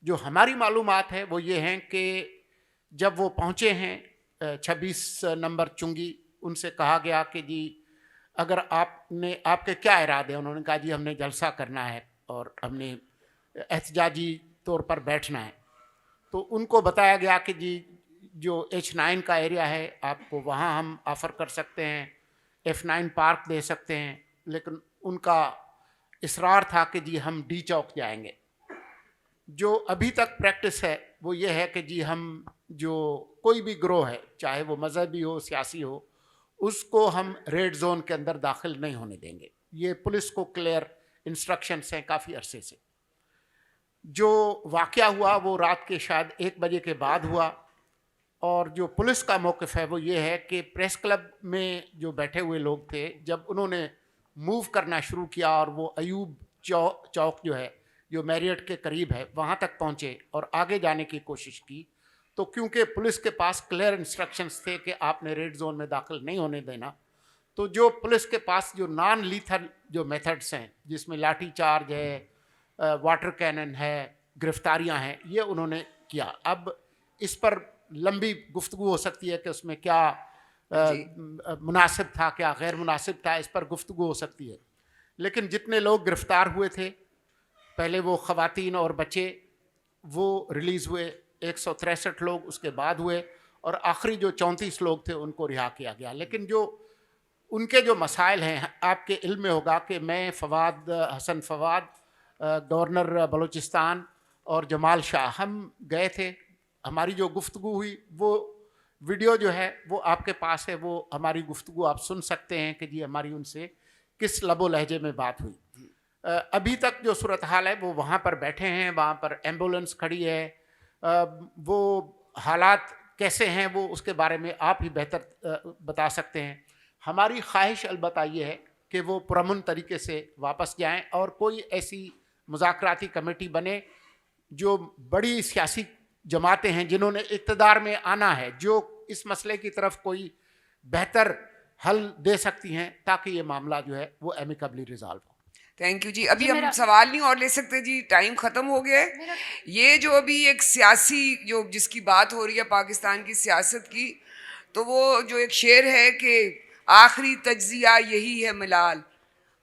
जो हमारी मालूमात है वो ये हैं कि जब वो पहुंचे हैं 26 नंबर चुंगी, उनसे कहा गया कि जी अगर आपके क्या इरादे हैं। उन्होंने कहा जी हमने जलसा करना है और हमने एहतजाजी तौर पर बैठना है। तो उनको बताया गया कि जी जो H9 का एरिया है आपको वहाँ हम ऑफ़र कर सकते हैं, F9 पार्क दे सकते हैं, लेकिन उनका इसरार था कि जी हम डी चौक जाएंगे। जो अभी तक प्रैक्टिस है वो ये है कि जी हम जो कोई भी ग्रोह है, चाहे वो मजहबी हो, सियासी हो, उसको हम रेड जोन के अंदर दाखिल नहीं होने देंगे। ये पुलिस को क्लियर इंस्ट्रक्शंस हैं काफ़ी अरसे से। जो वाक़या हुआ वो रात के शायद 1 बजे के बाद हुआ, और जो पुलिस का मौक़िफ़ है वो ये है कि प्रेस क्लब में जो बैठे हुए लोग थे, जब उन्होंने मूव करना शुरू किया और वो अयूब चौक जो है, जो मैरियट के करीब है, वहाँ तक पहुँचे और आगे जाने की कोशिश की, तो क्योंकि पुलिस के पास क्लियर इंस्ट्रक्शंस थे कि आपने रेड जोन में दाखिल नहीं होने देना, तो जो पुलिस के पास जो नॉन लीथल जो मेथड्स हैं, जिसमें लाठी चार्ज है, वाटर कैनन है, गिरफ्तारियां हैं, ये उन्होंने किया। अब इस पर लंबी गुफ्तगू हो सकती है कि उसमें क्या मुनासिब था, क्या गैर मुनासिब था, इस पर गुफ्तगू हो सकती है। लेकिन जितने लोग गिरफ़्तार हुए थे, पहले वो ख़वातीन और बच्चे वो रिलीज़ हुए, 163 लोग उसके बाद हुए, और आखिरी जो 34 लोग थे उनको रिहा किया गया। लेकिन जो उनके जो मसाइल हैं, आपके इल्म में होगा कि मैं हसन फवाद, गवर्नर बलूचिस्तान और जमाल शाह, हम गए थे। हमारी जो गुफ्तगू हुई वो वीडियो जो है वो आपके पास है, वो हमारी गुफ्तगू आप सुन सकते हैं कि जी हमारी उनसे किस लबो लहजे में बात हुई। अभी तक जो सूरत हाल है वो वहाँ पर बैठे हैं, वहाँ पर एम्बुलेंस खड़ी है, वो हालात कैसे हैं वो उसके बारे में आप ही बेहतर बता सकते हैं। हमारी ख्वाहिश अलबत्ता ये है कि वो पुरअमन तरीके से वापस जाएं और कोई ऐसी मुज़ाकराती कमेटी बने जो बड़ी सियासी जमातें हैं जिन्होंने इक़्तिदार में आना है, जो इस मसले की तरफ कोई बेहतर हल दे सकती हैं, ताकि ये मामला जो है वो एमिकबली रिजॉल्व हो। थैंक यू जी। अभी हम सवाल नहीं और ले सकते जी, टाइम ख़त्म हो गया है। ये जो अभी एक सियासी जो जिसकी बात हो रही है पाकिस्तान की सियासत की, तो वो जो एक शेर है कि आखिरी तज्जिया यही है मलाल,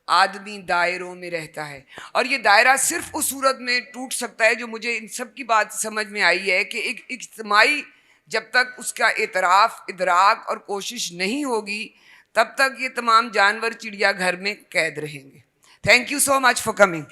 आदमी दायरों में रहता है। और ये दायरा सिर्फ उस सूरत में टूट सकता है, जो मुझे इन सब की बात समझ में आई है कि एक इज्तिमाई जब तक उसका एतराफ़, इदराक और कोशिश नहीं होगी, तब तक ये तमाम जानवर चिड़िया घर में कैद रहेंगे। Thank you so much for coming.